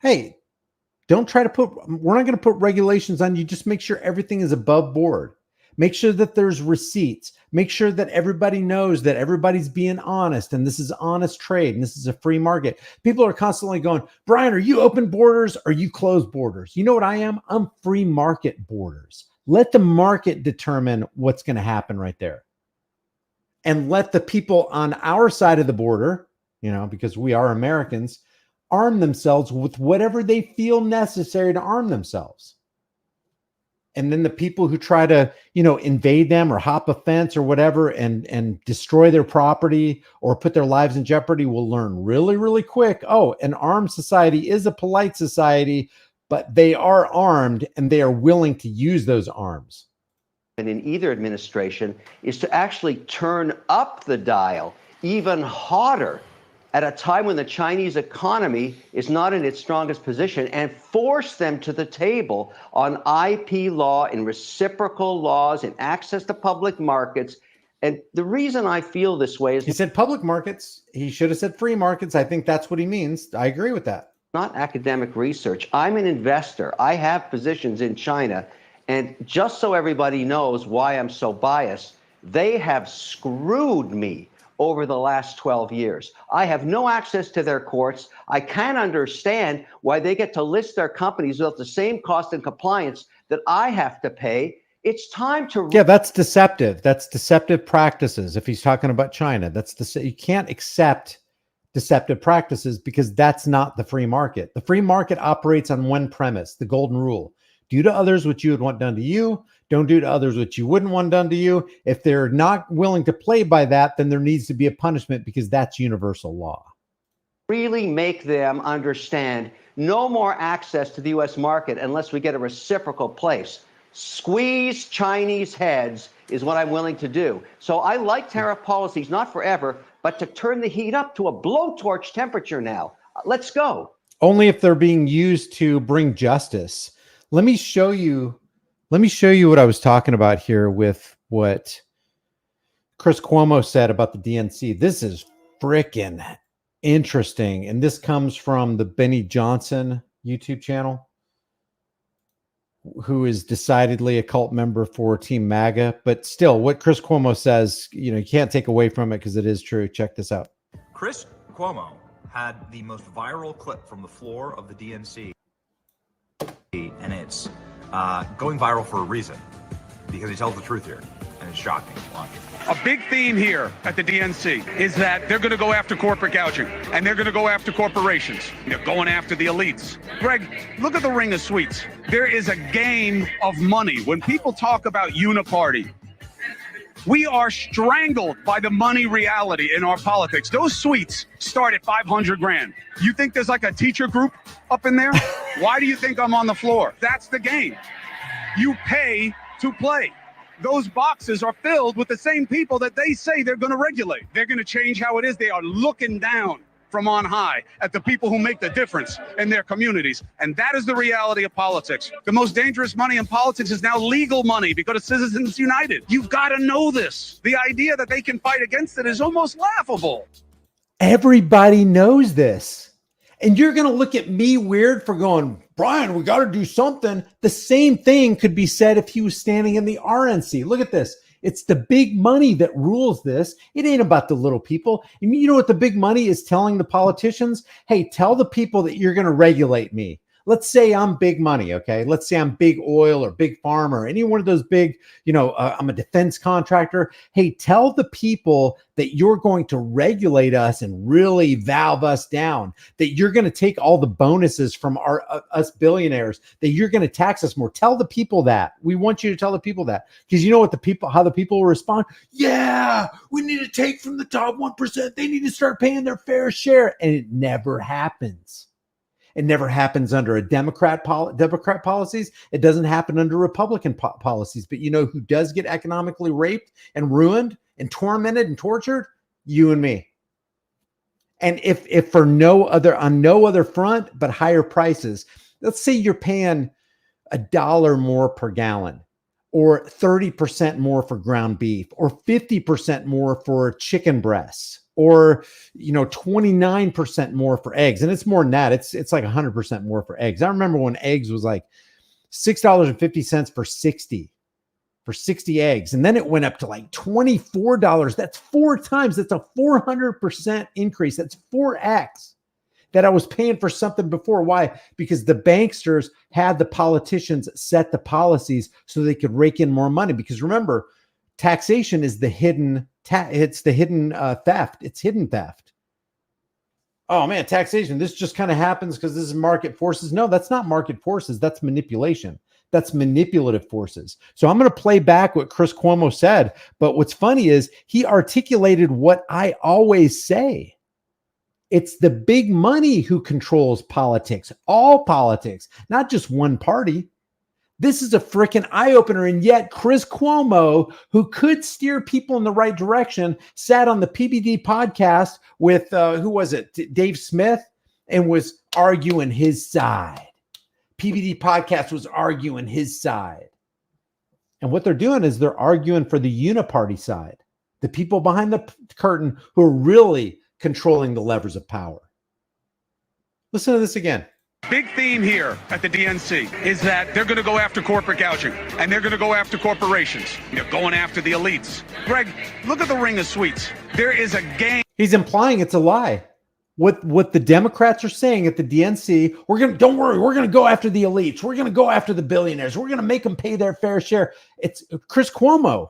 Hey, don't try to we're not going to put regulations on you. Just make sure everything is above board. Make sure that there's receipts. Make sure that everybody knows that everybody's being honest, and this is honest trade, and this is a free market. People are constantly going, Brian, are you open borders? Or are you closed borders? You know what I am? I'm free market borders. Let the market determine what's going to happen right there. And let the people on our side of the border, because we are Americans, arm themselves with whatever they feel necessary to arm themselves. And then the people who try to, invade them or hop a fence or whatever and destroy their property or put their lives in jeopardy will learn really, really quick. Oh, an armed society is a polite society, but they are armed and they are willing to use those arms. And in either administration is to actually turn up the dial even harder at a time when the Chinese economy is not in its strongest position, and force them to the table on IP law and reciprocal laws and access to public markets. And the reason I feel this way is he said public markets. He should have said free markets. I think that's what he means. I agree with that. Not academic research. I'm an investor. I have positions in China. And just so everybody knows why I'm so biased, they have screwed me over the last 12 years. I have no access to their courts. I can't understand why they get to list their companies without the same cost and compliance that I have to pay. It's time to... Yeah, that's deceptive. That's deceptive practices. If he's talking about China, you can't accept deceptive practices because that's not the free market. The free market operates on one premise, the golden rule. Do to others what you would want done to you. Don't do to others what you wouldn't want done to you. If they're not willing to play by that, then there needs to be a punishment because that's universal law. Really make them understand no more access to the U.S. market unless we get a reciprocal place. Squeeze Chinese heads is what I'm willing to do. So I like tariff policies, not forever, but to turn the heat up to a blowtorch temperature now. Let's go. Only if they're being used to bring justice. Let me show you what I was talking about here with what Chris Cuomo said about the DNC. This is freaking interesting. And this comes from the Benny Johnson YouTube channel, who is decidedly a cult member for Team MAGA. But still, what Chris Cuomo says, you can't take away from it because it is true. Check this out. Chris Cuomo had the most viral clip from the floor of the DNC, and it's going viral for a reason, because he tells the truth here, and it's shocking. Watch. A big theme here at the DNC is that they're going to go after corporate gouging, and they're going to go after corporations. They're going after the elites. Greg, look at the ring of sweets. There is a game of money. When people talk about uniparty, we are strangled by the money reality in our politics. Those suites start at 500 grand. You think there's like a teacher group up in there? Why do you think I'm on the floor? That's the game. You pay to play. Those boxes are filled with the same people that they say they're going to regulate. They're going to change how it is. They are looking down from on high at the people who make the difference in their communities. And that is the reality of politics. The most dangerous money in politics is now legal money because of Citizens United. You've got to know this. The idea that they can fight against it is almost laughable. Everybody knows this. And you're going to look at me weird for going, Brian, we got to do something. The same thing could be said if he was standing in the RNC. Look at this. It's the big money that rules this. It ain't about the little people. And you know what the big money is telling the politicians? Hey, tell the people that you're going to regulate me. Let's say I'm big money, okay? Let's say I'm big oil or big pharma or any one of those big, I'm a defense contractor. Hey, tell the people that you're going to regulate us and really valve us down, that you're going to take all the bonuses from us billionaires, that you're going to tax us more. Tell the people that. We want you to tell the people that. Because you know what how the people will respond? Yeah, we need to take from the top 1%. They need to start paying their fair share. And it never happens. It never happens under a Democrat policies. It doesn't happen under Republican policies. But you know who does get economically raped and ruined and tormented and tortured? You and me. And if on no other front but higher prices, let's say you're paying $1 more per gallon, or 30% more for ground beef, or 50% more for chicken breasts, or 29% more for eggs. And it's more than that. It's like 100% more for eggs. I remember when eggs was like $6.50 for 60 eggs. And then it went up to like $24. That's 4 times. That's a 400% increase. That's 4x that I was paying for something before. Why? Because the banksters had the politicians set the policies so they could rake in more money. Because remember, taxation is the hidden theft. It's hidden theft. Oh man, taxation. This just kind of happens because this is market forces. No, that's not market forces. That's manipulation. That's manipulative forces. So I'm going to play back what Chris Cuomo said. But what's funny is he articulated what I always say. It's the big money who controls politics, all politics, not just one party. This is a freaking eye-opener. And yet Chris Cuomo, who could steer people in the right direction, sat on the PBD podcast with, who was it? Dave Smith, and was arguing his side. PBD podcast was arguing his side. And what they're doing is they're arguing for the uniparty side, the people behind the curtain who are really controlling the levers of power. Listen to this again. Big theme here at the DNC is that they're going to go after corporate gouging, and they're going to go after corporations. They're going after the elites. Greg, look at the ring of sweets. There is a game. He's implying it's a lie. What the Democrats are saying at the DNC, don't worry, we're going to go after the elites. We're going to go after the billionaires. We're going to make them pay their fair share. It's Chris Cuomo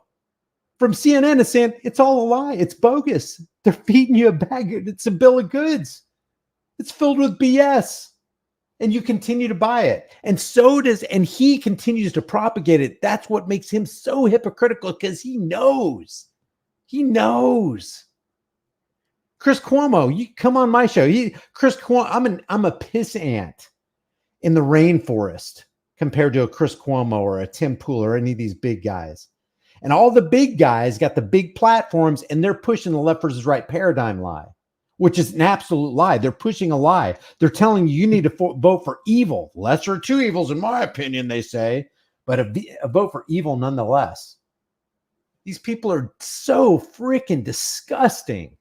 from CNN is saying it's all a lie. It's bogus. They're feeding you a bag. It's a bill of goods. It's filled with BS. And you continue to buy it. And he continues to propagate it. That's what makes him so hypocritical, because he knows. Chris Cuomo, you come on my show. Chris Cuomo, I'm a piss ant in the rainforest. compared to a Chris Cuomo or a Tim Pool or any of these big guys. And all the big guys got the big platforms, and they're pushing the left versus right paradigm lie, which is an absolute lie. They're pushing a lie. They're telling you need to vote for evil. Lesser of two evils, in my opinion, they say, but a vote for evil nonetheless. These people are so freaking disgusting.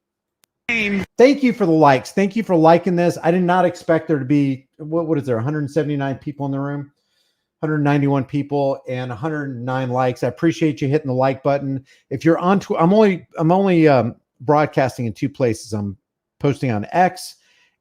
Thank you for the likes. Thank you for liking this. I did not expect there to be, what is there, 179 people in the room? 191 people and 109 likes. I appreciate you hitting the like button. If you're on to, I'm only broadcasting in two places. I'm posting on X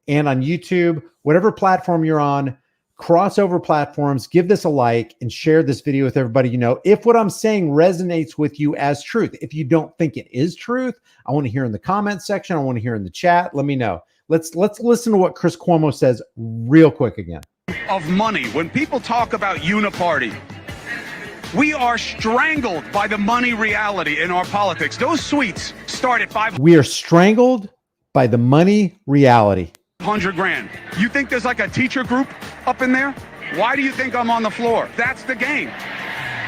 and on YouTube. Whatever platform you're on, crossover platforms, give this a like and share this video with everybody you know. If what I'm saying resonates with you as truth, if you don't think it is truth, I want to hear in the comment section. I want to hear in the chat. Let me know. Let's listen to what Chris Cuomo says real quick again. Of money. When people talk about uniparty, we are strangled by the money reality in our politics. Those suites start at 500 We are strangled by the money reality. grand. You think there's like a teacher group up in there? Why do you think I'm on the floor? That's the game.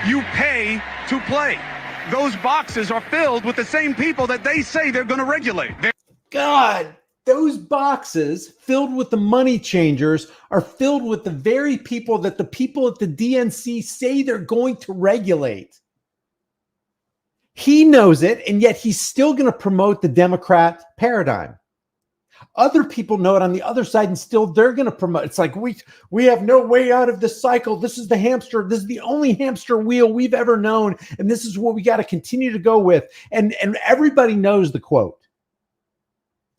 You pay to play. Those boxes are filled with the same people that they say they're going to regulate. God, those boxes filled with the money changers are filled with the very people that the people at the DNC say they're going to regulate. He knows it, and yet he's still going to promote the Democrat paradigm. Other people know it on the other side, and still they're going to promote. It's like we have no way out of this cycle. This is the hamster. This is the only hamster wheel we've ever known, and this is what we got to continue to go with. And everybody knows the quote.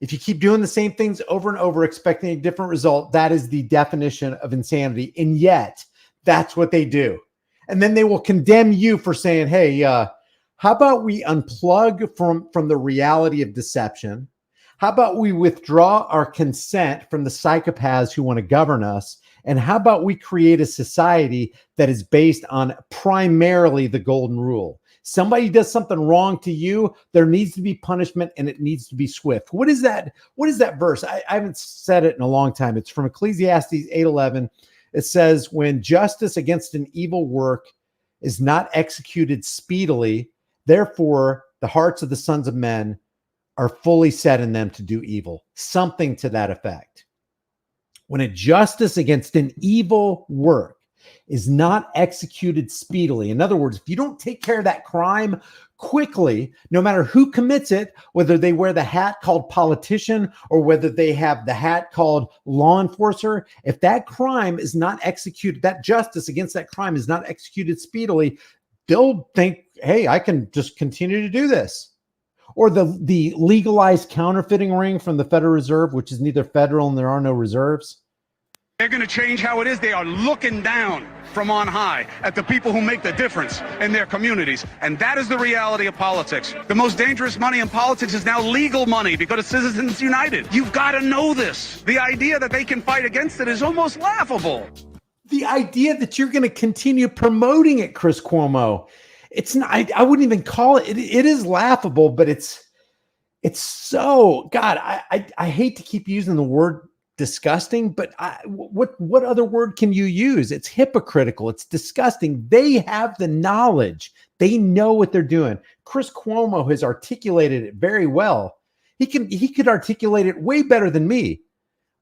If you keep doing the same things over and over, expecting a different result, that is the definition of insanity. And yet, that's what they do. And then they will condemn you for saying, hey, how about we unplug from the reality of deception? How about we withdraw our consent from the psychopaths who want to govern us? And how about we create a society that is based on primarily the golden rule? Somebody does something wrong to you, there needs to be punishment, and it needs to be swift. What is that? What is that verse? I haven't said it in a long time. It's from Ecclesiastes 8:11. It says, when justice against an evil work is not executed speedily, therefore the hearts of the sons of men are fully set in them to do evil. Something to that effect. When a justice against an evil work is not executed speedily. In other words, if you don't take care of that crime quickly, no matter who commits it, whether they wear the hat called politician or whether they have the hat called law enforcer, if that crime is not executed, that justice against that crime is not executed speedily, they'll think, hey, I can just continue to do this. Or the legalized counterfeiting ring from the Federal Reserve, which is neither federal and there are no reserves. They're going to change how it is. They are looking down from on high at the people who make the difference in their communities. And that is the reality of politics. The most dangerous money in politics is now legal money because of Citizens United. You've got to know this. The idea that they can fight against it is almost laughable. The idea that you're going to continue promoting it, Chris Cuomo, it's not, I wouldn't even call it, it is laughable, but it's so, God, I hate to keep using the word disgusting, but what other word can you use? It's hypocritical. It's disgusting. They have the knowledge. They know what they're doing. Chris Cuomo has articulated it very well. He could articulate it way better than me.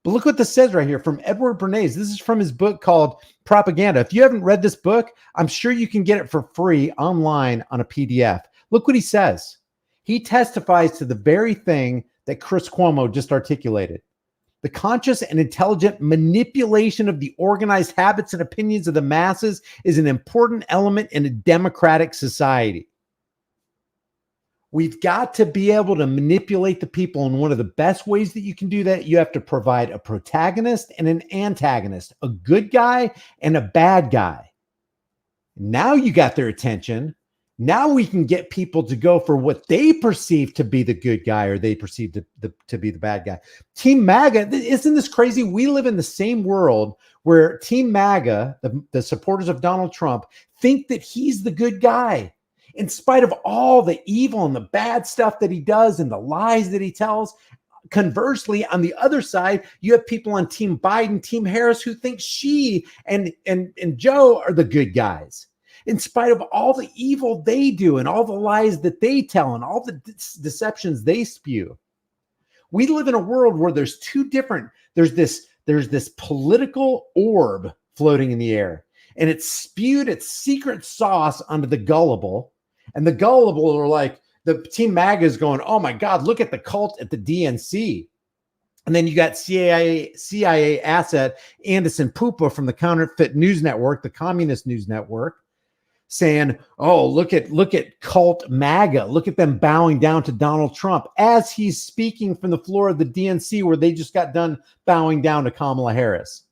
But look what this says right here from Edward Bernays. This is from his book called Propaganda. If you haven't read this book, I'm sure you can get it for free online on a PDF. Look what he says. He testifies to the very thing that Chris Cuomo just articulated. The conscious and intelligent manipulation of the organized habits and opinions of the masses is an important element in a democratic society. We've got to be able to manipulate the people. And one of the best ways that you can do that, you have to provide a protagonist and an antagonist, a good guy and a bad guy. Now you got their attention. Now we can get people to go for what they perceive to be the good guy or they perceive to be the bad guy. Team MAGA, isn't this crazy? We live in the same world where Team MAGA, the supporters of Donald Trump, think that he's the good guy. In spite of all the evil and the bad stuff that he does and the lies that he tells, conversely, on the other side, you have people on Team Biden, Team Harris, who think she and Joe are the good guys, in spite of all the evil they do and all the lies that they tell and all the deceptions they spew. We live in a world where there's there's this political orb floating in the air, and it's spewed its secret sauce onto the gullible, and the gullible are like, the Team MAGA is going, oh my God, look at the cult at the DNC. And then you got CIA asset Anderson Pupa from the Counterfeit News Network, the Communist News Network, saying, oh, look at cult MAGA. Look at them bowing down to Donald Trump as he's speaking from the floor of the DNC, where they just got done bowing down to Kamala Harris.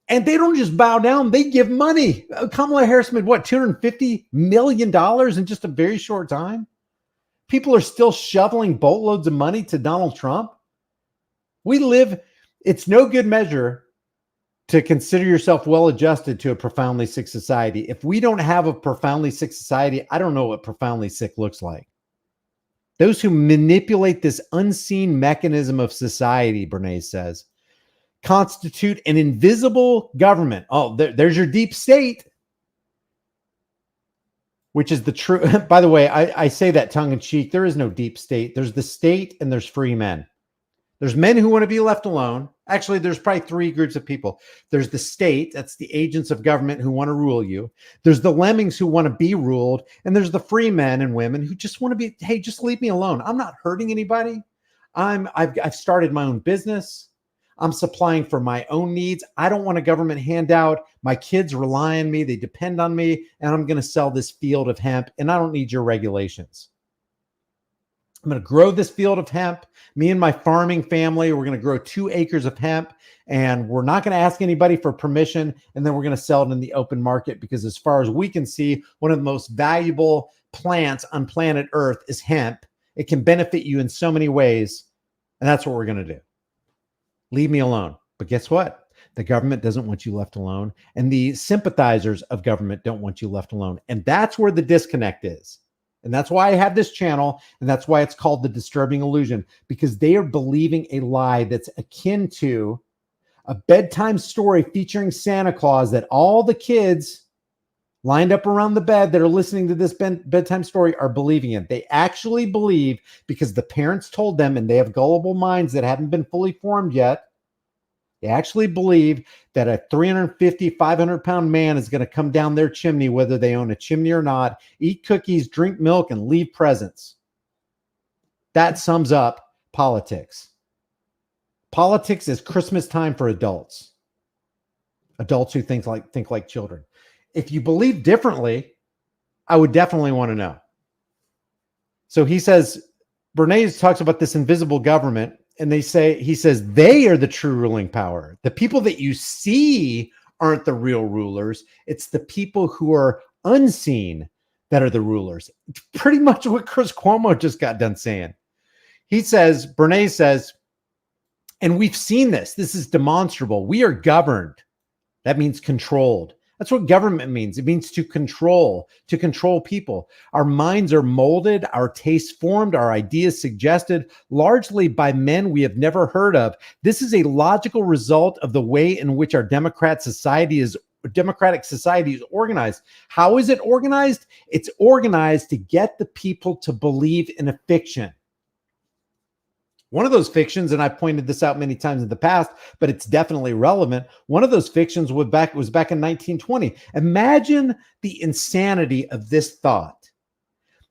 And they don't just bow down, they give money. Kamala Harris made what, $250 million in just a very short time? People are still shoveling boatloads of money to Donald Trump. It's no good measure to consider yourself well-adjusted to a profoundly sick society. If we don't have a profoundly sick society, I don't know what profoundly sick looks like. Those who manipulate this unseen mechanism of society, Bernays says, constitute an invisible government. Oh, there's your deep state, which is the true. By the way, I say that tongue in cheek. There is no deep state. There's the state and there's free men. There's men who want to be left alone. Actually, there's probably three groups of people. There's the state. That's the agents of government who want to rule you. There's the lemmings who want to be ruled. And there's the free men and women who just want to be, hey, just leave me alone. I'm not hurting anybody. I've started my own business. I'm supplying for my own needs. I don't want a government handout. My kids rely on me. They depend on me. And I'm going to sell this field of hemp. And I don't need your regulations. I'm going to grow this field of hemp. Me and my farming family, we're going to grow 2 acres of hemp, and we're not going to ask anybody for permission. And then we're going to sell it in the open market, because as far as we can see, one of the most valuable plants on planet Earth is hemp. It can benefit you in so many ways. And that's what we're going to do. Leave me alone. But guess what? The government doesn't want you left alone. And the sympathizers of government don't want you left alone. And that's where the disconnect is. And that's why I have this channel, and that's why it's called The Disturbing Illusion, because they are believing a lie that's akin to a bedtime story featuring Santa Claus that all the kids lined up around the bed that are listening to this bedtime story are believing in. They actually believe, because the parents told them, and they have gullible minds that haven't been fully formed yet. They actually believe that a 350, 500-pound man is going to come down their chimney, whether they own a chimney or not, eat cookies, drink milk, and leave presents. That sums up politics. Politics is Christmas time for adults. Adults who think like children. If you believe differently, I would definitely want to know. So he says, Bernays talks about this invisible government. And he says they are the true ruling power. The people that you see aren't the real rulers. It's the people who are unseen that are the rulers. It's pretty much what Chris Cuomo just got done saying. Bernays says, and we've seen this. This is demonstrable. We are governed. That means controlled. That's what government means. It means to control people. Our minds are molded, our tastes formed, our ideas suggested, largely by men we have never heard of. This is a logical result of the way in which our democratic society is organized. How is it organized? It's organized to get the people to believe in a fiction. One of those fictions, and I pointed this out many times in the past, but it's definitely relevant. One of those fictions was back in 1920. Imagine the insanity of this thought,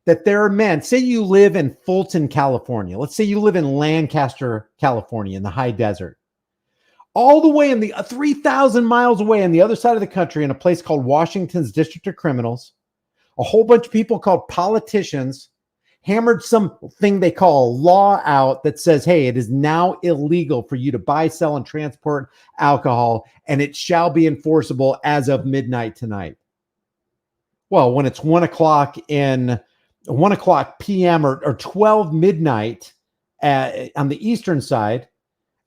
that there are men, say you live in Fulton, California. Let's say you live in Lancaster, California, in the high desert. All the way in the 3,000 miles away on the other side of the country, in a place called Washington's District of Criminals, a whole bunch of people called politicians hammered something they call a law out that says, hey, it is now illegal for you to buy, sell, and transport alcohol, and it shall be enforceable as of midnight tonight. Well, when it's 1 o'clock p.m. or 12 midnight on the eastern side,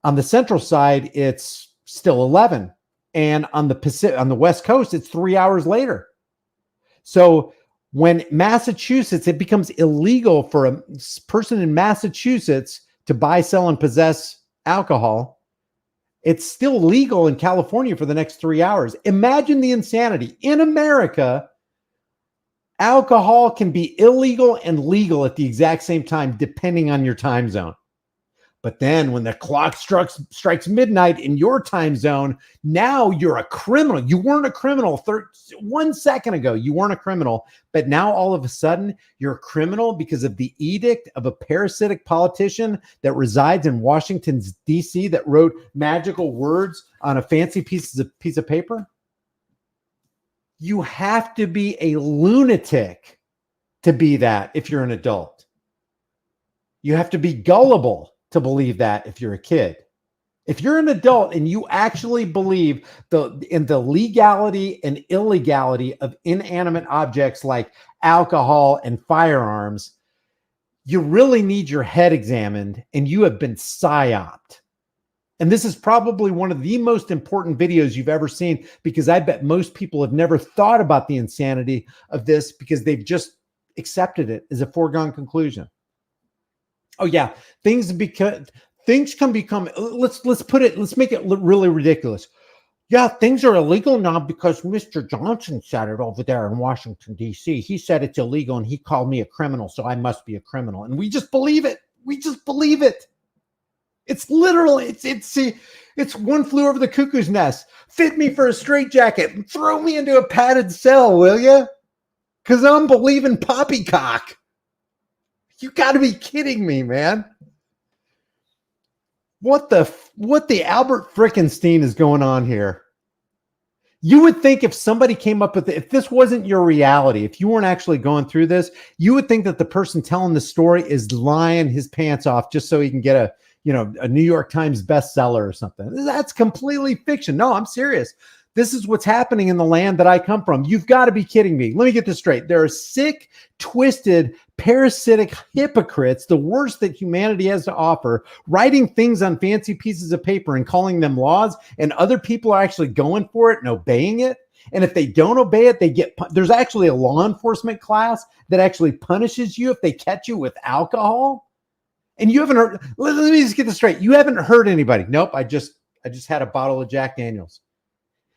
on the central side, it's still 11. And on the West Coast, it's 3 hours later. So when Massachusetts, it becomes illegal for a person in Massachusetts to buy, sell, and possess alcohol, it's still legal in California for the next 3 hours. Imagine the insanity. In America, alcohol can be illegal and legal at the exact same time, depending on your time zone. But then when the clock strikes midnight in your time zone, now you're a criminal. You weren't a criminal 1 second ago. You weren't a criminal. But now all of a sudden, you're a criminal because of the edict of a parasitic politician that resides in Washington, D.C. that wrote magical words on a fancy piece of paper. You have to be a lunatic to be that if you're an adult. You have to be gullible to believe that if you're a kid. If you're an adult and you actually believe in the legality and illegality of inanimate objects like alcohol and firearms, you really need your head examined, and you have been psyoped. And this is probably one of the most important videos you've ever seen, because I bet most people have never thought about the insanity of this because they've just accepted it as a foregone conclusion. Oh yeah, things can become, let's make it really ridiculous. Yeah, things are illegal now because Mr. Johnson said it over there in Washington, D.C. He said it's illegal and he called me a criminal, so I must be a criminal. And we just believe it. We just believe it. It's literally, it's one flew over the cuckoo's nest. Fit me for a straitjacket and throw me into a padded cell, will you? Because I'm believing poppycock. You got to be kidding me, man. What the Albert Frickenstein is going on here? You would think if somebody came up with it, if this wasn't your reality, if you weren't actually going through this, you would think that the person telling the story is lying his pants off just so he can get a New York Times bestseller or something. That's completely fiction. No, I'm serious. This is what's happening in the land that I come from. You've got to be kidding me. Let me get this straight. There are sick, twisted, parasitic hypocrites, the worst that humanity has to offer, writing things on fancy pieces of paper and calling them laws, and other people are actually going for it and obeying it. And if they don't obey it, there's actually a law enforcement class that actually punishes you if they catch you with alcohol. And you haven't heard, let me just get this straight. You haven't hurt anybody. Nope, I just had a bottle of Jack Daniels.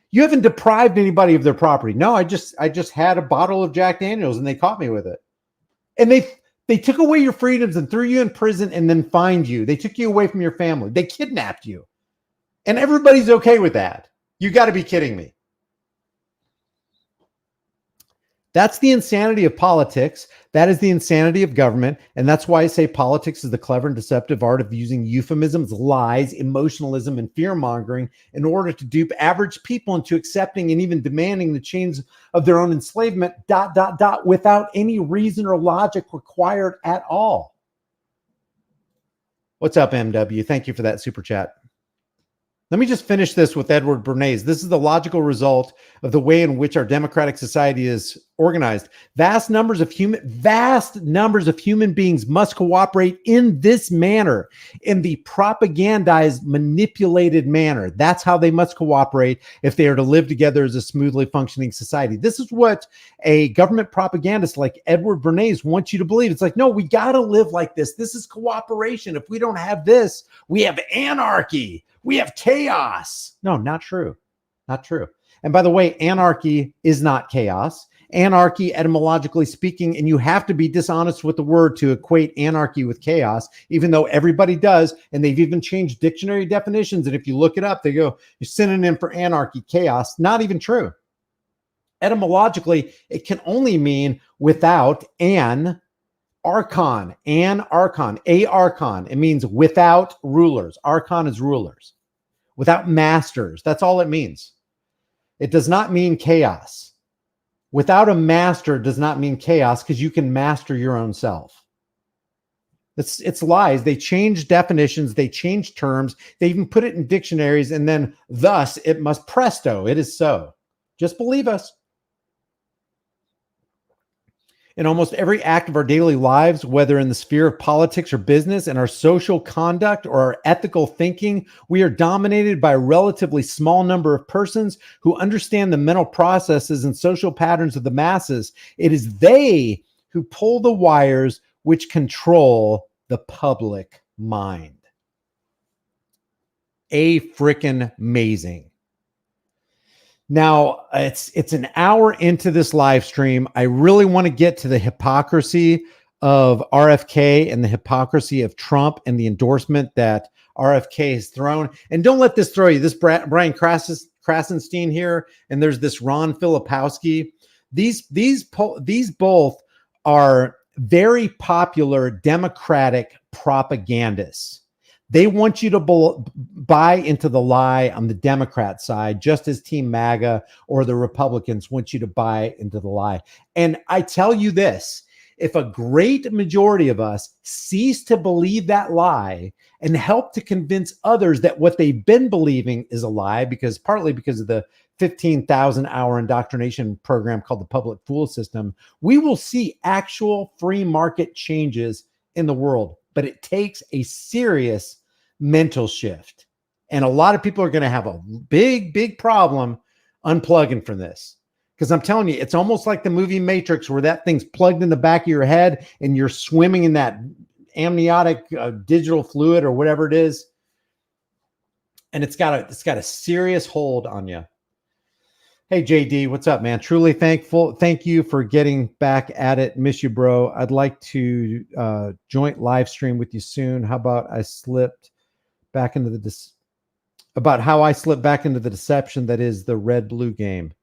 You haven't deprived anybody of their property. No, I just had a bottle of Jack Daniels and they caught me with it. And they took away your freedoms and threw you in prison and then fined you. They took you away from your family. They kidnapped you. And everybody's okay with that. You got to be kidding me. That's the insanity of politics. That is the insanity of government. And that's why I say politics is the clever and deceptive art of using euphemisms, lies, emotionalism, and fear-mongering in order to dupe average people into accepting and even demanding the change of their own enslavement, ... without any reason or logic required at all. What's up, MW? Thank you for that super chat. Let me just finish this with Edward Bernays. This is the logical result of the way in which our democratic society is organized. Vast numbers of human beings must cooperate in this manner, in the propagandized, manipulated manner. That's how they must cooperate if they are to live together as a smoothly functioning society. This is what a government propagandist like Edward Bernays wants you to believe. It's like, no, we got to live like this. This is cooperation. If we don't have this, we have anarchy. We have chaos. No, not true. Not true. And by the way, anarchy is not chaos. Anarchy, etymologically speaking, and you have to be dishonest with the word to equate anarchy with chaos, even though everybody does. And they've even changed dictionary definitions. And if you look it up, they go, your synonym for anarchy, chaos. Not even true. Etymologically, it can only mean without an archon, an archon, a archon. It means without rulers. Archon is rulers. Without masters. That's all it means. It does not mean chaos. Without a master does not mean chaos, because you can master your own self. It's lies. They change definitions. They change terms. They even put it in dictionaries, and then thus it must presto. It is so. Just believe us. In almost every act of our daily lives, whether in the sphere of politics or business, and our social conduct or our ethical thinking, we are dominated by a relatively small number of persons who understand the mental processes and social patterns of the masses. It is they who pull the wires which control the public mind. Freaking amazing. Now, it's an hour into this live stream. I really want to get to the hypocrisy of RFK and the hypocrisy of Trump and the endorsement that RFK has thrown. And don't let this throw you. This Brian Krasenstein here, and there's this Ron Filipowski. These both are very popular Democratic propagandists. They want you to buy into the lie on the Democrat side, just as Team MAGA or the Republicans want you to buy into the lie. And I tell you this, if a great majority of us cease to believe that lie and help to convince others that what they've been believing is a lie, partly because of the 15,000-hour indoctrination program called the public fool system, we will see actual free market changes in the world. But it takes a serious mental shift. And a lot of people are going to have a big, big problem unplugging from this. Because I'm telling you, it's almost like the movie Matrix, where that thing's plugged in the back of your head and you're swimming in that amniotic digital fluid or whatever it is. And it's got a serious hold on you. Hey, JD, what's up, man? Truly thankful. Thank you for getting back at it. Miss you, bro. I'd like to joint live stream with you soon. How about I slipped back into how I slipped back into the deception that is the red-blue game.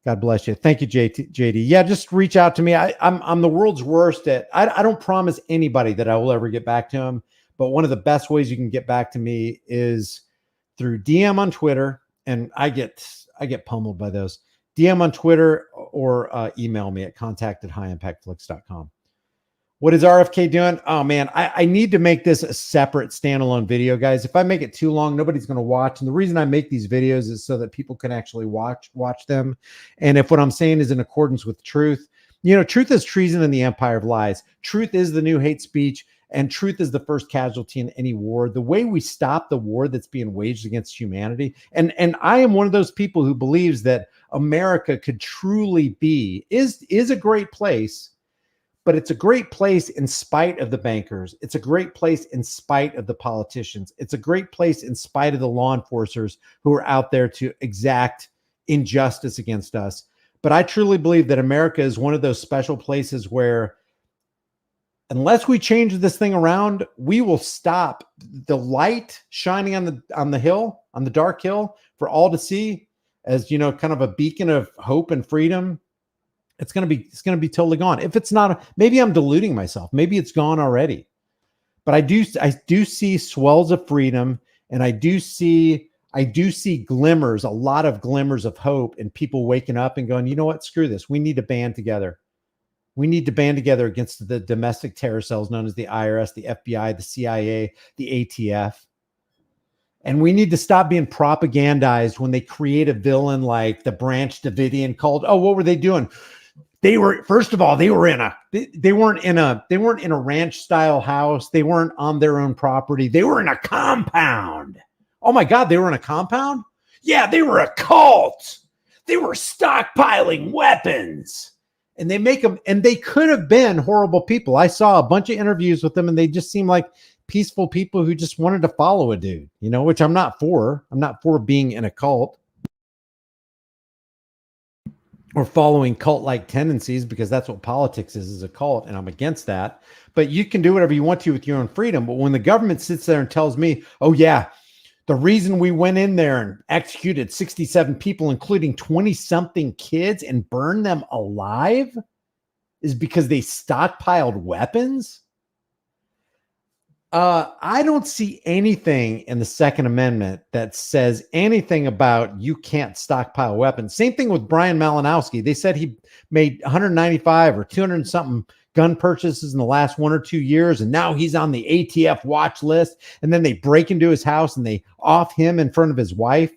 God bless you. Thank you, JD. Yeah, just reach out to me. I'm the world's worst at, I don't promise anybody that I will ever get back to them, but one of the best ways you can get back to me is through DM on Twitter, and I get pummeled by those. DM on Twitter or email me at contact@highimpactflix.com. What is RFK doing? Oh man, I need to make this a separate standalone video, guys. If I make it too long, nobody's going to watch. And the reason I make these videos is so that people can actually watch them. And if what I'm saying is in accordance with truth, truth is treason in the empire of lies. Truth is the new hate speech. And truth is the first casualty in any war. The way we stop the war that's being waged against humanity. And I am one of those people who believes that America could truly is a great place, but it's a great place in spite of the bankers. It's a great place in spite of the politicians. It's a great place in spite of the law enforcers who are out there to exact injustice against us. But I truly believe that America is one of those special places where, unless we change this thing around, we will stop the light shining on the hill, on the dark hill, for all to see, as kind of a beacon of hope and freedom. It's going to be totally gone. If it's not, maybe I'm deluding myself. Maybe it's gone already. But I do see swells of freedom, and I do see glimmers, a lot of glimmers of hope, and people waking up and going, you know what, screw this. We need to band together. We need to band together against the domestic terror cells known as the IRS, the FBI, the CIA, the ATF. And we need to stop being propagandized when they create a villain like the Branch Davidian called, oh, what were they doing? They were, first of all, they weren't in a ranch style house. They weren't on their own property. They were in a compound. Oh my God, they were in a compound? Yeah, they were a cult. They were stockpiling weapons. And they make them, and they could have been horrible people. I saw a bunch of interviews with them, and they just seemed like peaceful people who just wanted to follow a dude, which I'm not for. I'm not for being in a cult or following cult-like tendencies, because that's what politics is a cult, and I'm against that. But you can do whatever you want to with your own freedom. But when the government sits there and tells me, oh yeah, the reason we went in there and executed 67 people, including 20-something kids, and burned them alive is because they stockpiled weapons. I don't see anything in the Second Amendment that says anything about you can't stockpile weapons. Same thing with Brian Malinowski. They said he made 195 or 200 something gun purchases in the last 1 or 2 years, and now he's on the ATF watch list. And then they break into his house and they off him in front of his wife.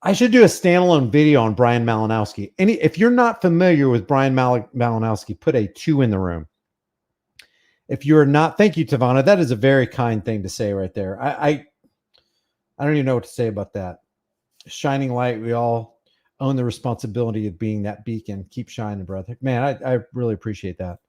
I should do a standalone video on Brian Malinowski. If you're not familiar with Brian Malinowski, put a 2 in the room. If you're not, thank you, Tavana. That is a very kind thing to say right there. I don't even know what to say about that. Shining light. We all own the responsibility of being that beacon. Keep shining, brother. Man, I really appreciate that.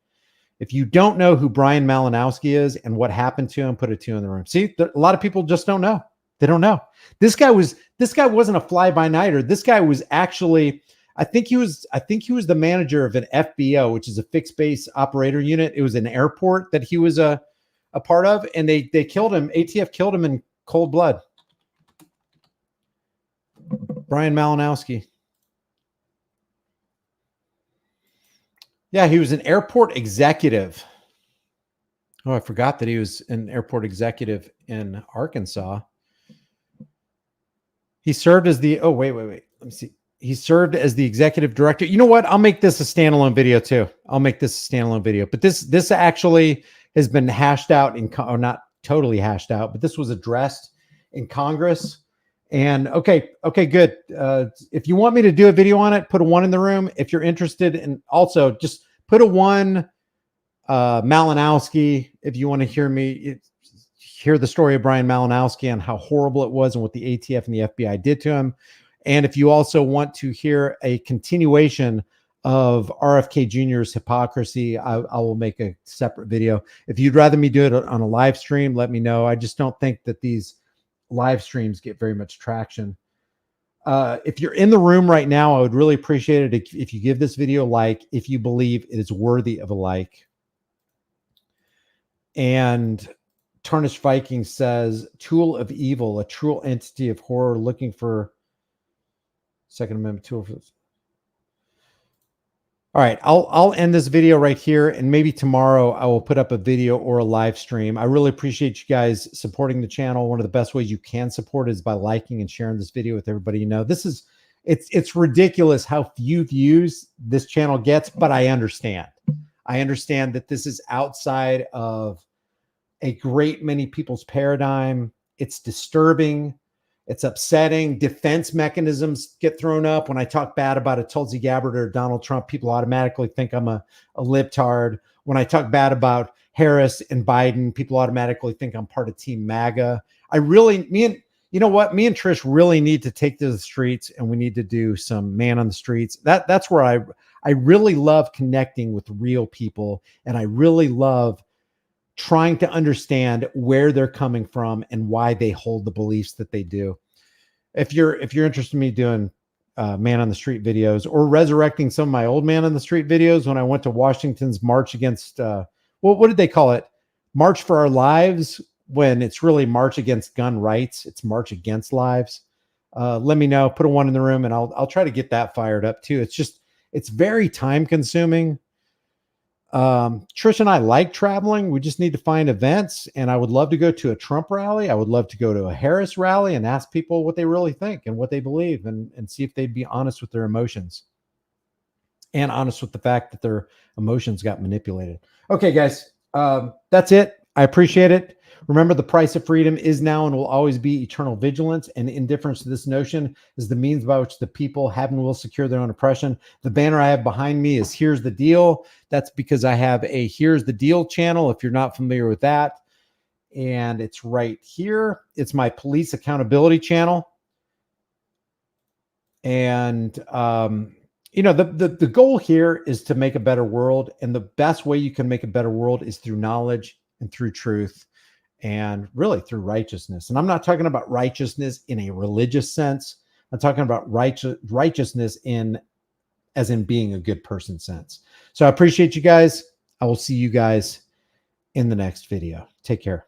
If you don't know who Brian Malinowski is and what happened to him, put a 2 in the room. See, a lot of people just don't know. They don't know. This guy wasn't a fly-by-nighter. This guy was actually, I think he was the manager of an FBO, which is a fixed base operator unit. It was an airport that he was a part of, and they killed him. ATF killed him in cold blood. Brian Malinowski. Yeah, he was an airport executive. Oh, I forgot that he was an airport executive in Arkansas. He served as the, oh, wait. Let me see. He served as the executive director. You know what? I'll make this a standalone video too. But this actually has been hashed out or not totally hashed out, but this was addressed in Congress. And okay, good. If you want me to do a video on it, put a 1 in the room. If you're interested, and also just put a 1 Malinowski. If you want to hear the story of Brian Malinowski and how horrible it was and what the ATF and the FBI did to him. And if you also want to hear a continuation of RFK Jr.'s hypocrisy, I will make a separate video. If you'd rather me do it on a live stream, let me know. I just don't think that these live streams get very much traction. If you're in the room right now, I would really appreciate it if you give this video a like, if you believe it is worthy of a like. And Tarnished Viking says, tool of evil, a true entity of horror looking for Second Amendment tool. All right, I'll end this video right here, and maybe tomorrow I will put up a video or a live stream. I really appreciate you guys supporting the channel. One of the best ways you can support is by liking and sharing this video with everybody you know. It's ridiculous how few views this channel gets, but I understand. I understand that this is outside of a great many people's paradigm. It's disturbing. It's upsetting. Defense mechanisms get thrown up. When I talk bad about a Tulsi Gabbard or Donald Trump, people automatically think I'm a libtard. When I talk bad about Harris and Biden, people automatically think I'm part of Team MAGA. Me and Trish really need to take to the streets, and we need to do some man on the streets. That's where I really love connecting with real people, and I really love trying to understand where they're coming from and why they hold the beliefs that they do. If you're interested in me doing man on the street videos or resurrecting some of my old man on the street videos, when I went to Washington's march against what did they call it? March for Our Lives, when it's really march against gun rights. It's march against lives. Let me know, put a 1 in the room, and I'll try to get that fired up too. It's very time consuming. Trish and I like traveling. We just need to find events, and I would love to go to a Trump rally. I would love to go to a Harris rally and ask people what they really think and what they believe, and see if they'd be honest with their emotions and honest with the fact that their emotions got manipulated. Okay, guys, that's it. I appreciate it. Remember, the price of freedom is now and will always be eternal vigilance, and indifference to this notion is the means by which the people have and will secure their own oppression. The banner I have behind me is Here's the Deal. That's because I have a Here's the Deal channel, if you're not familiar with that. And it's right here. It's my police accountability channel. And, the goal here is to make a better world. And the best way you can make a better world is through knowledge and through truth. And really through righteousness. And I'm not talking about righteousness in a religious sense. I'm talking about righteousness as in being a good person sense. So I appreciate you guys. I will see you guys in the next video. Take care.